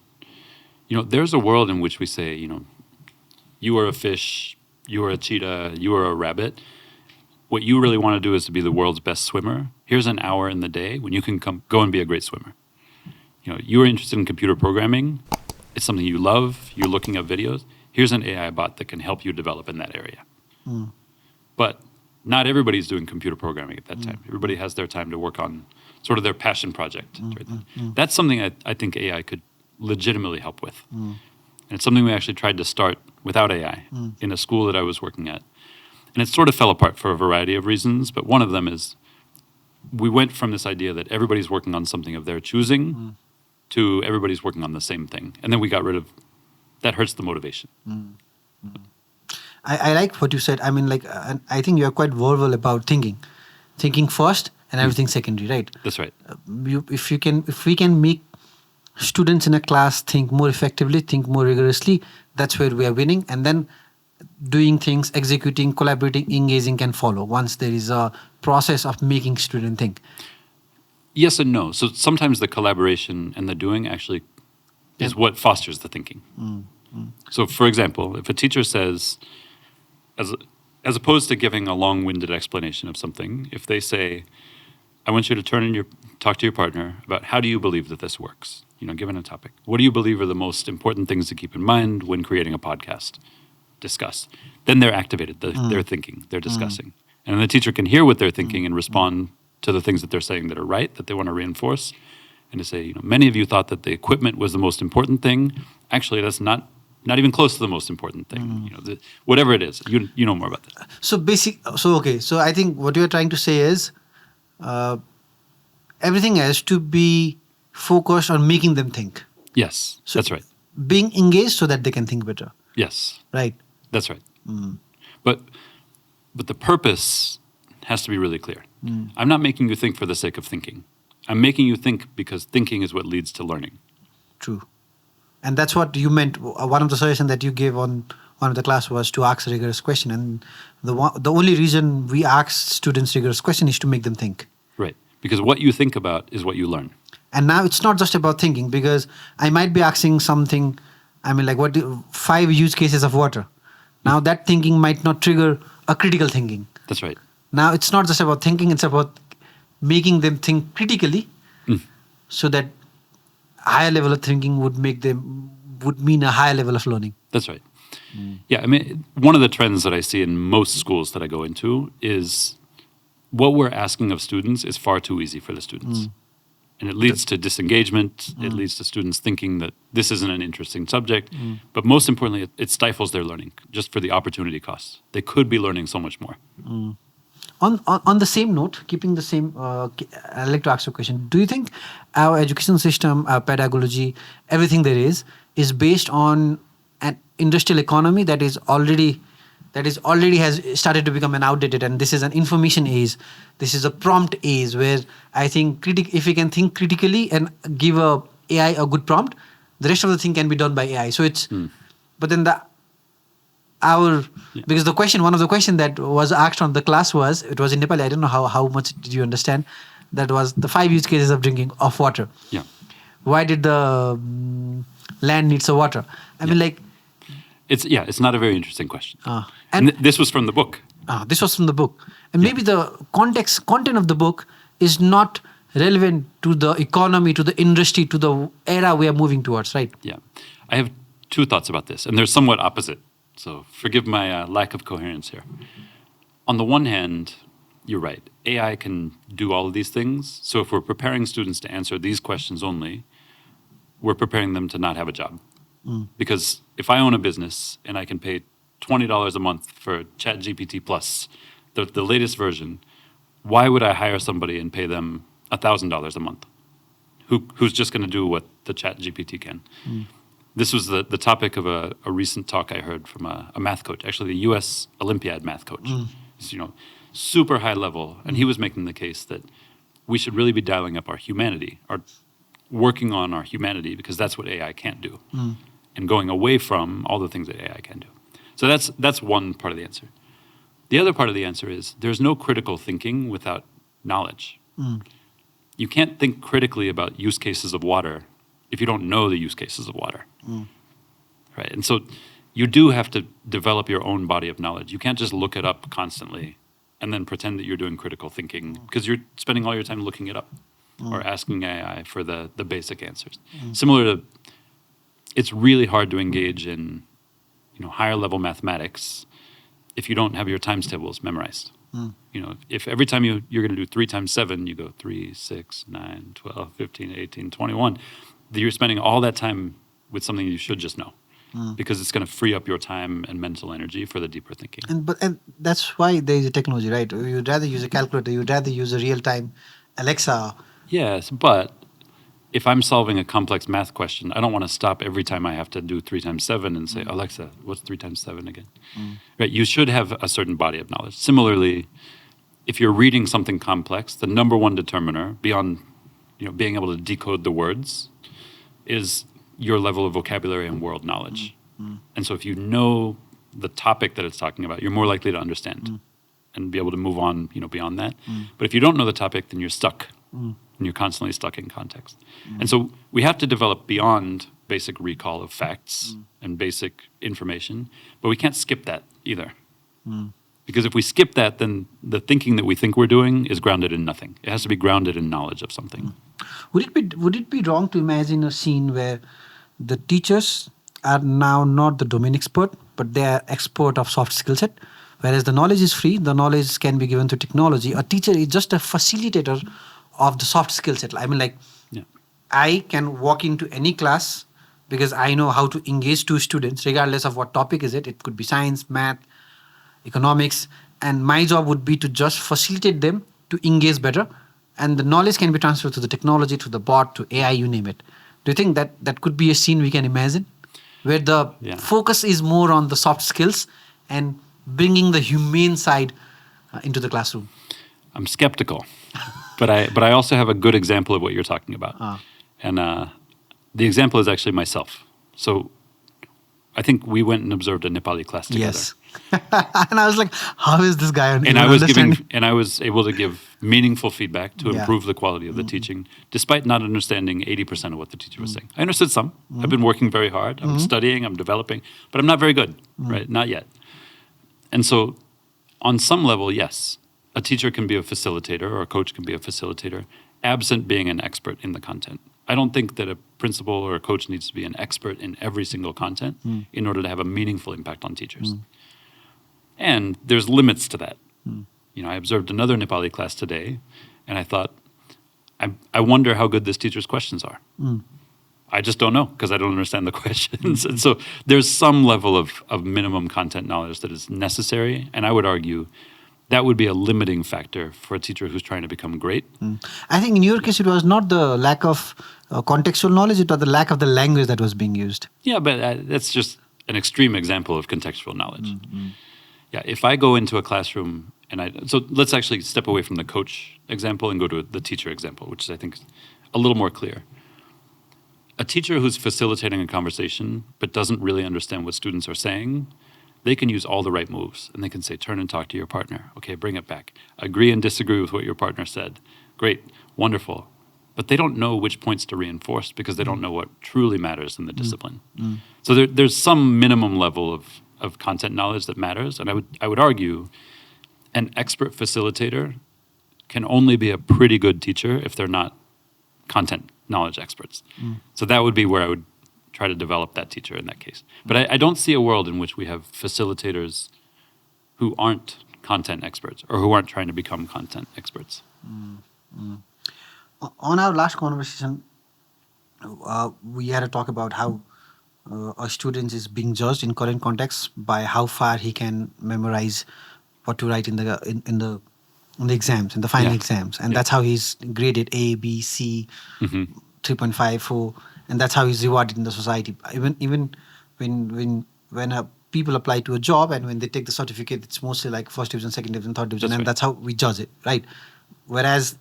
There's a world in which we say, you are a fish, you are a cheetah, you are a rabbit. What you really want to do is to be the world's best swimmer. Here's an hour in the day when you can go and be a great swimmer. You are interested in computer programming. It's something you love. You're looking up videos. here's an AI bot that can help you develop in that area. But not everybody's doing computer programming at that time. Everybody has their time to work on sort of their passion project. That's something I think AI could legitimately help with. And it's something we actually tried to start without AI in a school that I was working at. And it sort of fell apart for a variety of reasons, but one of them is we went from this idea that everybody's working on something of their choosing to everybody's working on the same thing. And then we got rid of, that hurts the motivation. I like what you said. I mean, like, I think you're quite verbal about thinking first and everything secondary, right? That's right. If we can make students in a class think more effectively, think more rigorously, that's where we are winning. And then doing things, executing, collaborating, engaging can follow once there is a process of making student think. Yes and no. So sometimes the collaboration and the doing actually is what fosters the thinking. So for example, if a teacher says, as opposed to giving a long-winded explanation of something, if they say, I want you to talk to your partner about how do you believe that this works? Given a topic. What do you believe are the most important things to keep in mind when creating a podcast? Discuss. Then they're activated. They're thinking. They're discussing. And the teacher can hear what they're thinking and respond to the things that they're saying that are right, that they want to reinforce. And to say, many of you thought that the equipment was the most important thing. Actually, that's not even close to the most important thing. Whatever it is, you know more about that. So I think what you're trying to say is everything has to be focused on making them think. Yes, that's right. Being engaged so that they can think better. Yes. Right. That's right. But the purpose has to be really clear. I'm not making you think for the sake of thinking. I'm making you think because thinking is what leads to learning. True. And that's what you meant. One of the suggestions that you gave on one of the class was to ask a rigorous question. And the only reason we ask students rigorous question is to make them think. Right. Because what you think about is what you learn. And now it's not just about thinking, because I might be asking something, 5 use cases of water. Now that thinking might not trigger a critical thinking. That's right. Now it's not just about thinking, it's about making them think critically so that higher level of thinking would mean a higher level of learning. That's right. Yeah, one of the trends that I see in most schools that I go into is what we're asking of students is far too easy for the students. And it leads to disengagement. It leads to students thinking that this isn't an interesting subject. But most importantly, it stifles their learning just for the opportunity cost. They could be learning so much more. On the same note, keeping the same, I'd like to ask you a question. Do you think our education system, our pedagogy, everything there is based on an industrial economy that already has started to become an outdated, and this is an information age. This is a prompt age where I think if we can think critically and give AI a good prompt, the rest of the thing can be done by AI. So it's, but then because one of the question that was asked on the class was, it was in Nepal. I don't know how much did you understand. That was the 5 use cases of drinking of water. Yeah. Why did the land need some water? It's not a very interesting question. And this was from the book. This was from the book. And maybe the content of the book is not relevant to the economy, to the industry, to the era we are moving towards, right? Yeah. I have 2 thoughts about this, and they're somewhat opposite. So forgive my lack of coherence here. On the one hand, you're right. AI can do all of these things. So if we're preparing students to answer these questions only, we're preparing them to not have a job. Because if I own a business and I can pay $20 a month for ChatGPT Plus, the latest version, why would I hire somebody and pay them $1,000 a month who's just going to do what the ChatGPT can? This was the topic of a recent talk I heard from a math coach, actually the U.S. Olympiad math coach. He's, super high level, and he was making the case that we should really be dialing up our humanity, or working on our humanity, because that's what AI can't do, and going away from all the things that AI can do. So that's one part of the answer. The other part of the answer is there's no critical thinking without knowledge. You can't think critically about use cases of water if you don't know the use cases of water. Right? And so you do have to develop your own body of knowledge. You can't just look it up constantly and then pretend that you're doing critical thinking, because you're spending all your time looking it up or asking AI for the basic answers. Similar to, it's really hard to engage in higher level mathematics if you don't have your times tables memorized. If every time you're going to do 3 times 7, you go 3, 6, 9, 12, 15, 18, 21, you're spending all that time with something you should just know. Because it's going to free up your time and mental energy for the deeper thinking. And that's why there is a technology, right? You'd rather use a calculator, you'd rather use a real-time Alexa. Yes, but if I'm solving a complex math question, I don't want to stop every time I have to do 3 times 7 and say, Alexa, what's 3 times 7 again? Right? You should have a certain body of knowledge. Similarly, if you're reading something complex, the number one determiner beyond being able to decode the words is your level of vocabulary and world knowledge. And so if you know the topic that it's talking about, you're more likely to understand and be able to move on, beyond that. But if you don't know the topic, then you're stuck. And you're constantly stuck in context. And so we have to develop beyond basic recall of facts and basic information, but we can't skip that either. Because if we skip that, then the thinking that we think we're doing is grounded in nothing. It has to be grounded in knowledge of something. Would it be wrong to imagine a scene where the teachers are now not the domain expert, but they are expert of soft skill set? Whereas the knowledge is free, the knowledge can be given through technology. A teacher is just a facilitator of the soft skill set. I mean, I can walk into any class because I know how to engage 2 students, regardless of what topic is it. It could be science, math, economics. And my job would be to just facilitate them to engage better. And the knowledge can be transferred to the technology, to the bot, to AI, you name it. Do you think that could be a scene we can imagine? Where the focus is more on the soft skills and bringing the humane side into the classroom? I'm skeptical. But I also have a good example of what you're talking about. And the example is actually myself. So I think we went and observed a Nepali class together. Yes. And I was like, how is this guy? And I was able to give meaningful feedback to improve the quality of the teaching, despite not understanding 80% of what the teacher was saying. I understood some. I've been working very hard. I'm studying, I'm developing, but I'm not very good, right? Not yet. And so on some level, yes, a teacher can be a facilitator or a coach can be a facilitator, absent being an expert in the content. I don't think that a principal or a coach needs to be an expert in every single content in order to have a meaningful impact on teachers. And there's limits to that. I observed another Nepali class today, and I thought, I wonder how good this teacher's questions are. I just don't know because I don't understand the questions. And so there's some level of minimum content knowledge that is necessary, and I would argue that would be a limiting factor for a teacher who's trying to become great. I think in your case, it was not the lack of contextual knowledge, it was the lack of the language that was being used. Yeah, but that's just an extreme example of contextual knowledge. Yeah, if I go into a classroom so let's actually step away from the coach example and go to the teacher example, which I think is a little more clear. A teacher who's facilitating a conversation but doesn't really understand what students are saying, they can use all the right moves and they can say, turn and talk to your partner. Okay, bring it back. Agree and disagree with what your partner said. Great, wonderful. But they don't know which points to reinforce because they don't know what truly matters in the discipline. So there's some minimum level of content knowledge that matters. And I would argue an expert facilitator can only be a pretty good teacher if they're not content knowledge experts. So that would be where I would try to develop that teacher in that case. But I don't see a world in which we have facilitators who aren't content experts or who aren't trying to become content experts. On our last conversation, we had a talk about how a student is being judged in current context by how far he can memorize what to write in the exams, in the final exams, and that's how he's graded A, B, C, 3.5, 4, and that's how he's rewarded in the society. Even when people apply to a job and when they take the certificate, it's mostly like first division, second division, third division, that's how we judge it, right? Whereas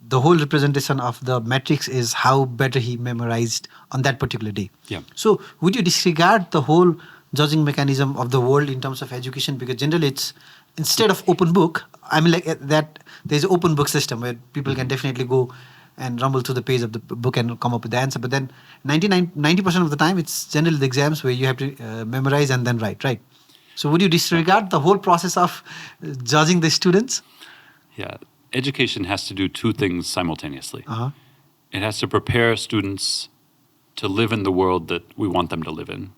the whole representation of the metrics is how better he memorized on that particular day. Yeah. So would you disregard the whole judging mechanism of the world in terms of education? Because generally it's, instead of open book, that there's an open book system where people can definitely go and rumble through the page of the book and come up with the answer. But then 90% of the time, it's generally the exams where you have to memorize and then write, right? So would you disregard the whole process of judging the students? Yeah. Education has to do 2 things simultaneously. It has to prepare students to live in the world that we want them to live in.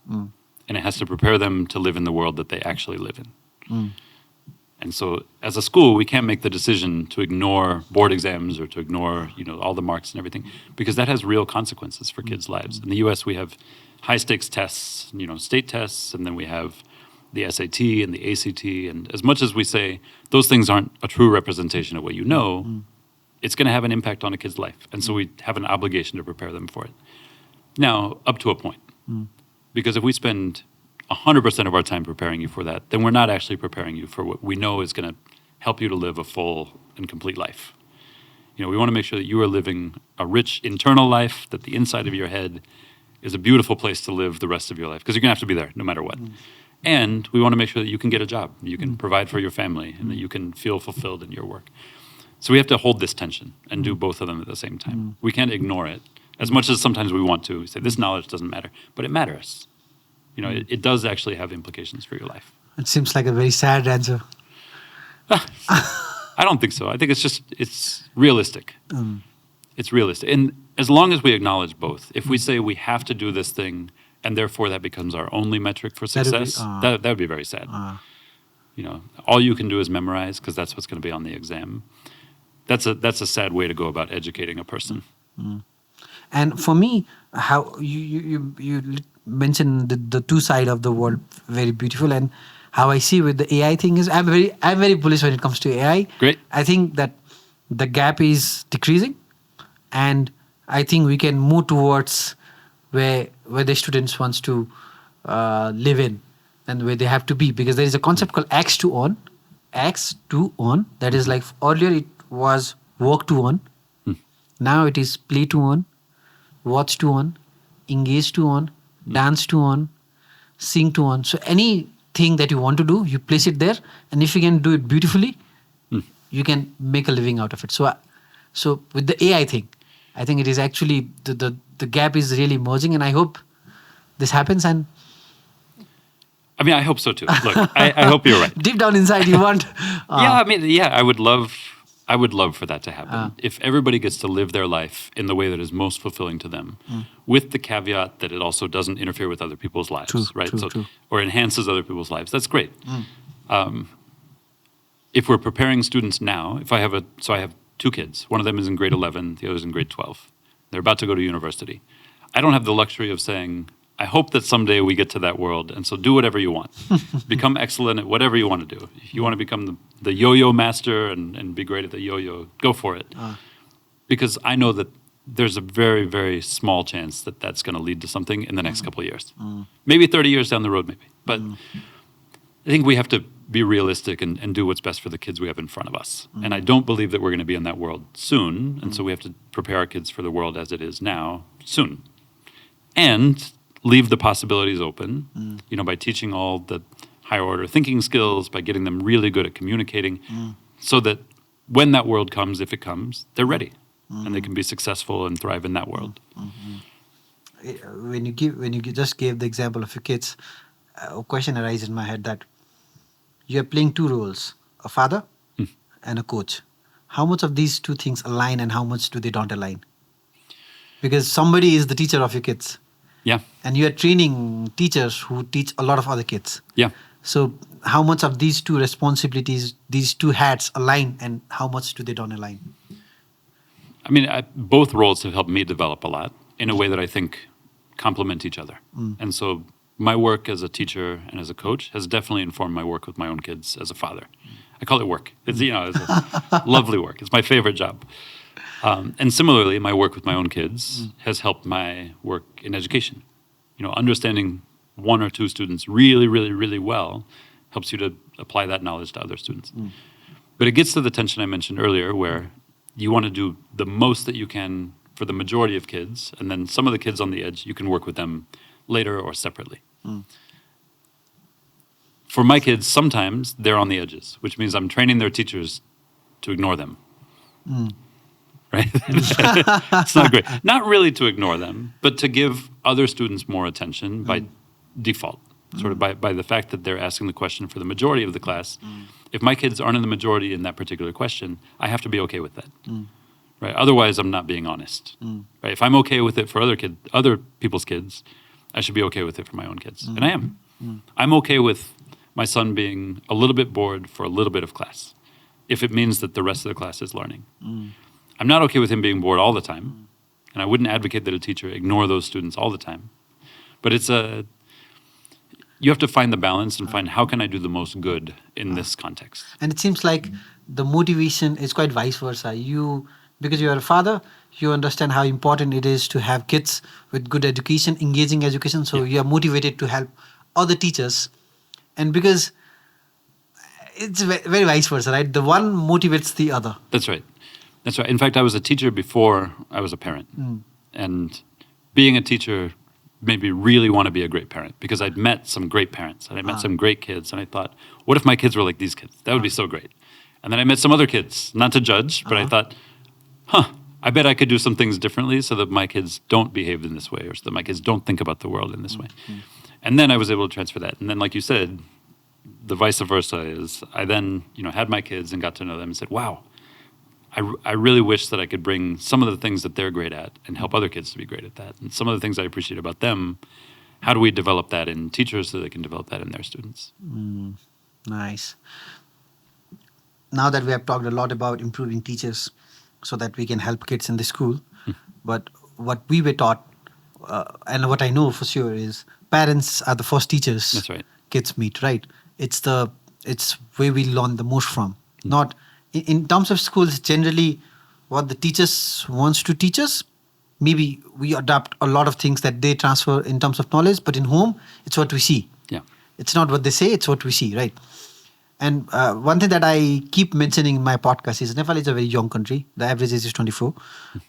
and it has to prepare them to live in the world that they actually live in. And so as a school, we can't make the decision to ignore board exams or to ignore, all the marks and everything, because that has real consequences for kids' lives. In the US, we have high stakes tests, state tests, and then we have the SAT and the ACT. And as much as we say those things aren't a true representation of what you know, it's going to have an impact on a kid's life. And so we have an obligation to prepare them for it. Now, up to a point. Because if we spend 100% of our time preparing you for that, then we're not actually preparing you for what we know is going to help you to live a full and complete life. We want to make sure that you are living a rich internal life, that the inside of your head is a beautiful place to live the rest of your life, because you're going to have to be there no matter what. And we want to make sure that you can get a job, you can provide for your family, and that you can feel fulfilled in your work. So we have to hold this tension and do both of them at the same time. We can't ignore it, as much as sometimes we want to. We say, this knowledge doesn't matter, but it matters. It does actually have implications for your life. It seems like a very sad answer. I don't think so. I think it's realistic. It's realistic. And as long as we acknowledge both, if we say we have to do this thing and therefore that becomes our only metric for success, that would be very sad. All you can do is memorize because that's what's going to be on the exam. That's a sad way to go about educating a person. And for me, how you mentioned the two sides of the world very beautiful, and how I see with the AI thing is I'm very bullish when it comes to AI. Great. I think that the gap is decreasing, and I think we can move towards where the students wants to live in and where they have to be, because there is a concept called X to on. That is like earlier it was work to on. Now it is play to on, watch to on, engage to on, dance to on, sing to on. So anything that you want to do, you place it there, and if you can do it beautifully, you can make a living out of it. So with the AI thing, I think it is actually the gap is really merging, and I hope this happens. And I hope so too. Look, I hope you're right. Deep down inside, you want. I would love for that to happen. If everybody gets to live their life in the way that is most fulfilling to them, with the caveat that it also doesn't interfere with other people's lives, right? True. Or enhances other people's lives. That's great. If we're preparing students now, I have two kids. One of them is in grade 11, the other is in grade 12. They're about to go to university. I don't have the luxury of saying, I hope that someday we get to that world, and so do whatever you want. Become excellent at whatever you want to do. If you want to become the yo-yo master and be great at the yo-yo, go for it. Because I know that there's a very, very small chance that that's going to lead to something in the next couple of years. Maybe 30 years down the road, maybe. But I think we have to be realistic and do what's best for the kids we have in front of us. And I don't believe that we're going to be in that world soon, and so we have to prepare our kids for the world as it is now soon. And leave the possibilities open, by teaching all the higher order thinking skills, by getting them really good at communicating, so that when that world comes, if it comes, they're ready and they can be successful and thrive in that world. When you just gave the example of your kids, a question arises in my head that you are playing two roles, a father and a coach. How much of these two things align and how much do they don't align? Because somebody is the teacher of your kids. Yeah. And you are training teachers who teach a lot of other kids. Yeah. So how much of these two responsibilities, these two hats align, and how much do they don't align? Both roles have helped me develop a lot in a way that I think complement each other. And so my work as a teacher and as a coach has definitely informed my work with my own kids as a father. I call it work. It's a lovely work. It's my favorite job. And similarly, my work with my own kids has helped my work in education. Understanding one or two students really, really, really well helps you to apply that knowledge to other students. But it gets to the tension I mentioned earlier, where you want to do the most that you can for the majority of kids, and then some of the kids on the edge, you can work with them later or separately. For my kids, sometimes they're on the edges, which means I'm training their teachers to ignore them. Right? It's not great. Not really to ignore them, but to give other students more attention by default, sort of by the fact that they're asking the question for the majority of the class. If my kids aren't in the majority in that particular question, I have to be okay with that. Right? Otherwise, I'm not being honest. Right? If I'm okay with it for other people's kids, I should be okay with it for my own kids. And I am. I'm okay with my son being a little bit bored for a little bit of class, if it means that the rest of the class is learning. I'm not okay with him being bored all the time. And I wouldn't advocate that a teacher ignore those students all the time. But you have to find the balance and find how can I do the most good in this context. And it seems like the motivation is quite vice versa. Because you are a father, you understand how important it is to have kids with good education, engaging education. So you are motivated to help other teachers. And because it's very vice versa, right? The one motivates the other. That's right. That's right. In fact, I was a teacher before I was a parent. And being a teacher made me really want to be a great parent because I'd met some great parents and I met some great kids. And I thought, what if my kids were like these kids? That would be so great. And then I met some other kids, not to judge, but I thought, I bet I could do some things differently so that my kids don't behave in this way or so that my kids don't think about the world in this way. And then I was able to transfer that. And then, like you said, the vice versa is I then, had my kids and got to know them and said, wow, I really wish that I could bring some of the things that they're great at and help other kids to be great at that. And some of the things I appreciate about them, how do we develop that in teachers so they can develop that in their students? Nice. Now that we have talked a lot about improving teachers so that we can help kids in the school, but what we were taught and what I know for sure is parents are the first teachers. That's right. Kids meet, right? It's where we learn the most from. Not in terms of schools, generally what the teachers wants to teach us, maybe we adapt a lot of things that they transfer in terms of knowledge, but in home, it's what we see. Yeah. It's not what they say, it's what we see, right? And one thing that I keep mentioning in my podcast is Nepal is a very young country. The average age is 24.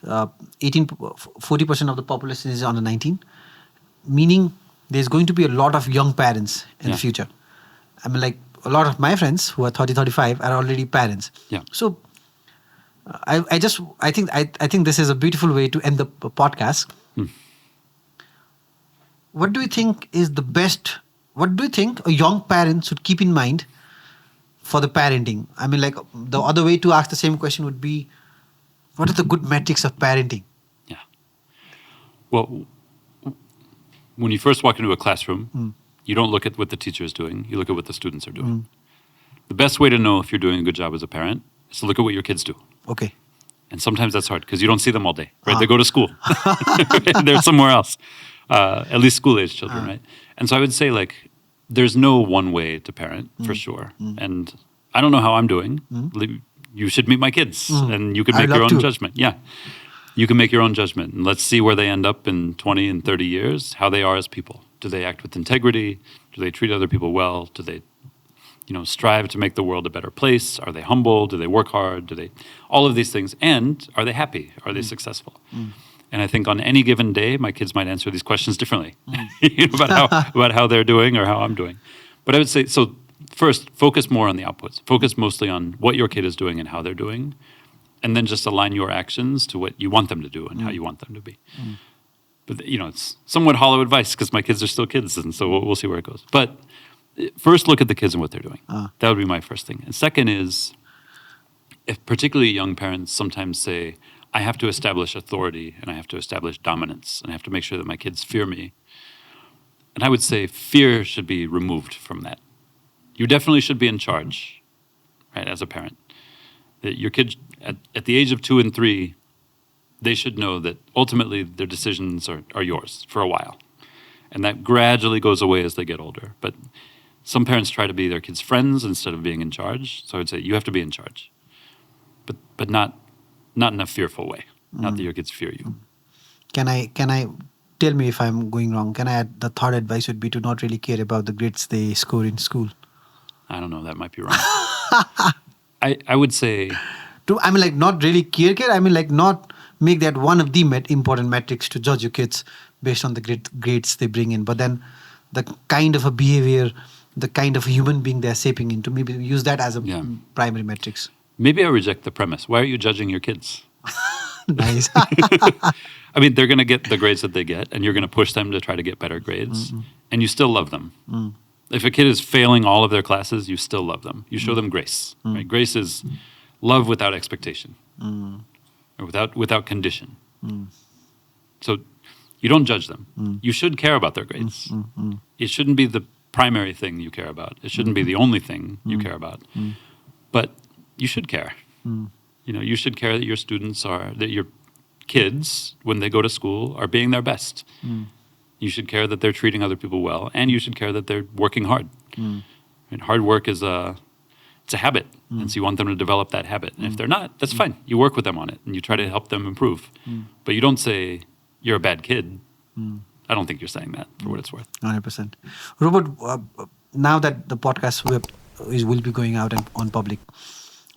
40% of the population is under 19, meaning there's going to be a lot of young parents in the future. I mean, like a lot of my friends who are 30, 35 are already parents. Yeah. So I think this is a beautiful way to end the podcast. What do you think is the best? What do you think a young parent should keep in mind for the parenting? I mean, like the other way to ask the same question would be, what are the good metrics of parenting? Yeah. Well, when you first walk into a classroom, you don't look at what the teacher is doing. You look at what the students are doing. The best way to know if you're doing a good job as a parent is to look at what your kids do. Okay. And sometimes that's hard because you don't see them all day, right? They go to school. They're somewhere else. At least school-age children, right? And so I would say, like, there's no one way to parent, for sure. And I don't know how I'm doing. You should meet my kids, and you can make your own judgment. Yeah. You can make your own judgment. And let's see where they end up in 20 and 30 years, how they are as people. Do they act with integrity? Do they treat other people well? Do they, strive to make the world a better place? Are they humble? Do they work hard? Do they, all of these things. And are they happy? Are they successful? And I think on any given day, my kids might answer these questions differently about how they're doing or how I'm doing. But I would say, so first, focus more on the outputs. Focus mostly on what your kid is doing and how they're doing. And then just align your actions to what you want them to do and how you want them to be. But, it's somewhat hollow advice because my kids are still kids. And so we'll see where it goes. But first, look at the kids and what they're doing. That would be my first thing. And second is, if particularly young parents sometimes say, I have to establish authority and I have to establish dominance and I have to make sure that my kids fear me. And I would say fear should be removed from that. You definitely should be in charge, right, as a parent. That your kids, at the age of 2 and 3, they should know that ultimately their decisions are yours for a while. And that gradually goes away as they get older. But some parents try to be their kids' friends instead of being in charge. So I would say you have to be in charge. But not in a fearful way. Not that your kids fear you. Can I tell me if I'm going wrong? Can I add the third advice would be to not really care about the grades they score in school? I don't know. That might be wrong. I would say... not really care. I mean, like, not make that one of the important metrics to judge your kids based on the grades they bring in. But then the kind of a behavior, the kind of a human being they're shaping into, maybe use that as a primary metrics. Maybe I reject the premise. Why are you judging your kids? Nice. I mean, they're going to get the grades that they get, and you're going to push them to try to get better grades, and you still love them. If a kid is failing all of their classes, you still love them. You show them grace. Right? Grace is love without expectation, or without condition. So You don't judge them. You should care about their grades. It shouldn't be the primary thing you care about. It shouldn't be the only thing you care about. But you should care. You should care that your students that your kids, when they go to school, are being their best. You should care that they're treating other people well, and you should care that they're working hard. And hard work is it's a habit, and so you want them to develop that habit. And if they're not, that's fine. You work with them on it, and you try to help them improve. But you don't say, you're a bad kid. I don't think you're saying that, for what it's worth. 100%. Robert, now that the podcast will be going out on public,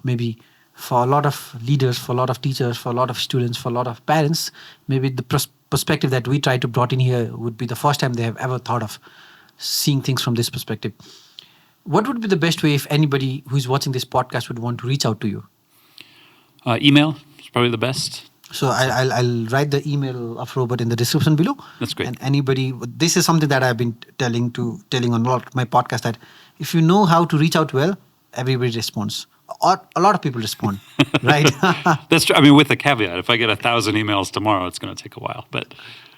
maybe for a lot of leaders, for a lot of teachers, for a lot of students, for a lot of parents, maybe the perspective that we try to brought in here would be the first time they have ever thought of seeing things from this perspective. What would be the best way if anybody who is watching this podcast would want to reach out to you? Email is probably the best. So I'll write the email of Robert in the description below. That's great. And anybody, this is something that I've been telling on a lot of my podcast, that if you know how to reach out well, everybody responds. Or a lot of people respond, right? That's true. I mean, with a caveat, if I get 1,000 emails tomorrow, it's going to take a while. But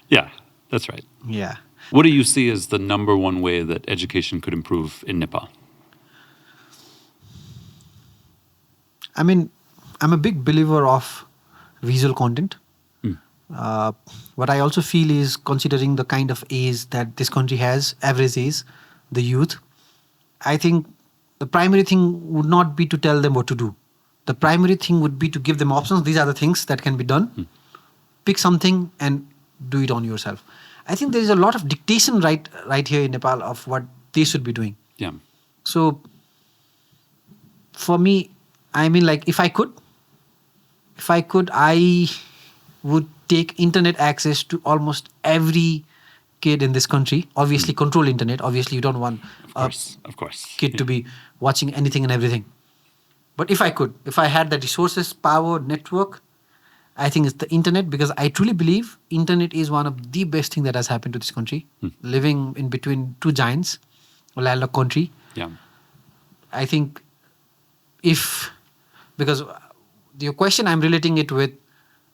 yeah, that's right. Yeah. What do you see as the number one way that education could improve in Nepal? I mean, I'm a big believer of visual content. What I also feel is, considering the kind of age that this country has, average age, the youth, I think the primary thing would not be to tell them what to do. The primary thing would be to give them options. These are the things that can be done. Pick something and do it on yourself. I think there is a lot of dictation right here in Nepal of what they should be doing. Yeah. So for me, I mean, like, if I could, I would take internet access to almost every kid in this country. Obviously, control internet. Obviously, you don't want a kid to be watching anything and everything. But if I had the resources, power, network, I think it's the internet, because I truly believe internet is one of the best thing that has happened to this country. Living in between two giants, a landlocked country. Yeah. I think because your question, I'm relating it with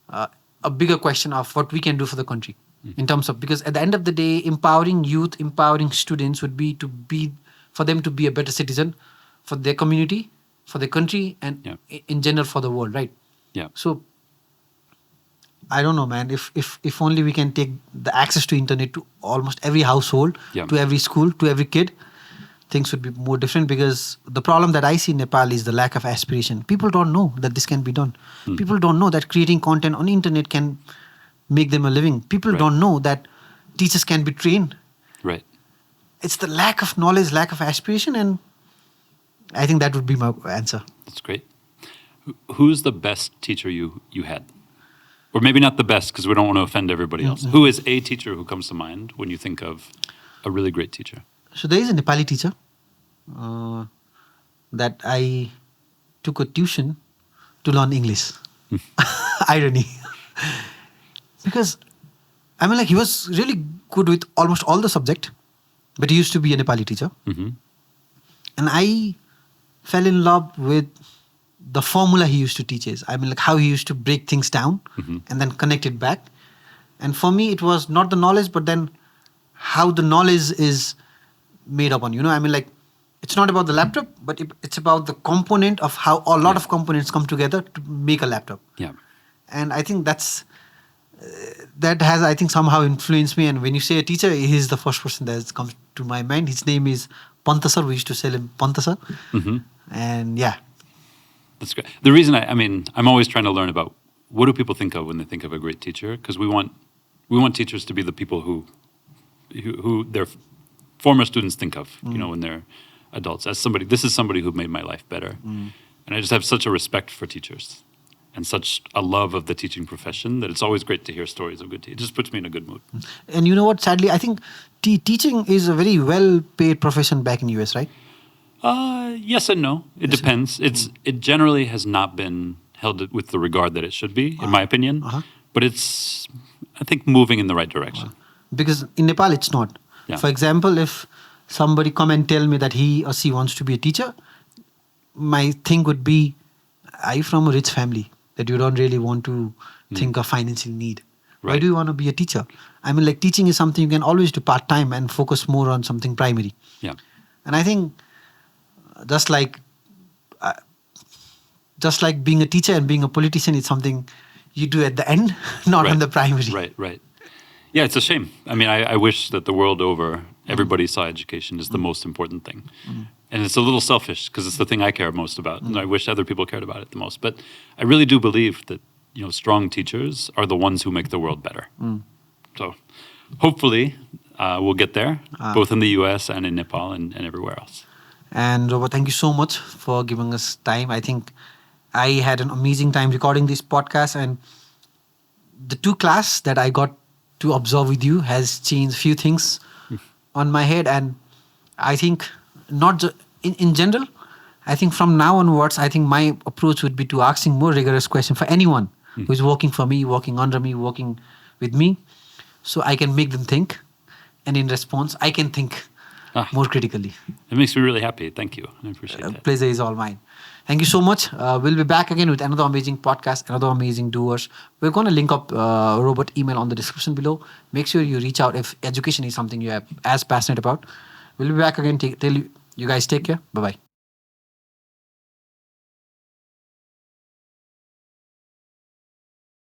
a bigger question of what we can do for the country. In terms of, because at the end of the day, empowering youth, empowering students would be for them to be a better citizen for their community, for their country, and in general for the world, right? Yeah. So I don't know, man. If only we can take the access to internet to almost every household, to every school, to every kid, things would be more different. Because the problem that I see in Nepal is the lack of aspiration. People don't know that this can be done. People don't know that creating content on internet can make them a living. People don't know that teachers can be trained. Right. It's the lack of knowledge, lack of aspiration, and I think that would be my answer. That's great. Who's the best teacher you had? Or maybe not the best, because we don't want to offend everybody else. Who is a teacher who comes to mind when you think of a really great teacher? So there is a Nepali teacher that I took a tuition to learn English. Irony. Because, I mean, like, he was really good with almost all the subject, but he used to be a Nepali teacher. And I fell in love with the formula he used to teach us. I mean, like, how he used to break things down and then connect it back. And for me, it was not the knowledge, but then how the knowledge is made up on. I mean, like, it's not about the laptop, but it's about the component of how a lot of components come together to make a laptop. Yeah. And I think that has, I think, somehow influenced me. And when you say a teacher, he's the first person that comes to my mind. His name is Pantasar. We used to call him Pantasar. And yeah. That's great. The reason I'm always trying to learn about what do people think of when they think of a great teacher, because we want teachers to be the people who their former students think of, when they're adults. This is somebody who made my life better. And I just have such a respect for teachers and such a love of the teaching profession that it's always great to hear stories of good teachers. It just puts me in a good mood. And you know what? Sadly, I think teaching is a very well-paid profession back in US, right? Yes and no. It depends. It generally has not been held with the regard that it should be, in my opinion. But it's, I think, moving in the right direction. Because in Nepal, it's not. Yeah. For example, if somebody come and tell me that he or she wants to be a teacher, my thing would be, are you from a rich family that you don't really want to think of financial need? Why do you want to be a teacher? I mean, like teaching is something you can always do part-time and focus more on something primary. Yeah. And I think just like being a teacher and being a politician is something you do at the end, not on the primary. Right. Yeah, it's a shame. I mean, I wish that the world over, everybody saw education as the most important thing. And it's a little selfish because it's the thing I care most about. And I wish other people cared about it the most. But I really do believe that, strong teachers are the ones who make the world better. So hopefully we'll get there, both in the US and in Nepal and everywhere else. And Robert, thank you so much for giving us time. I think I had an amazing time recording this podcast, and the 2 class that I got to observe with you has changed a few things on my head. And I think not in general, I think from now onwards, I think my approach would be to asking more rigorous questions for anyone who is working for me, working under me, working with me, so I can make them think. And in response, I can think more critically. It makes me really happy. Thank you. I appreciate that. Pleasure is all mine. Thank you so much. We'll be back again with another amazing podcast, another amazing Doers. We're going to link up Robert email on the description below. Make sure you reach out if education is something you are as passionate about. We'll be back again. Till you guys take care. Bye-bye.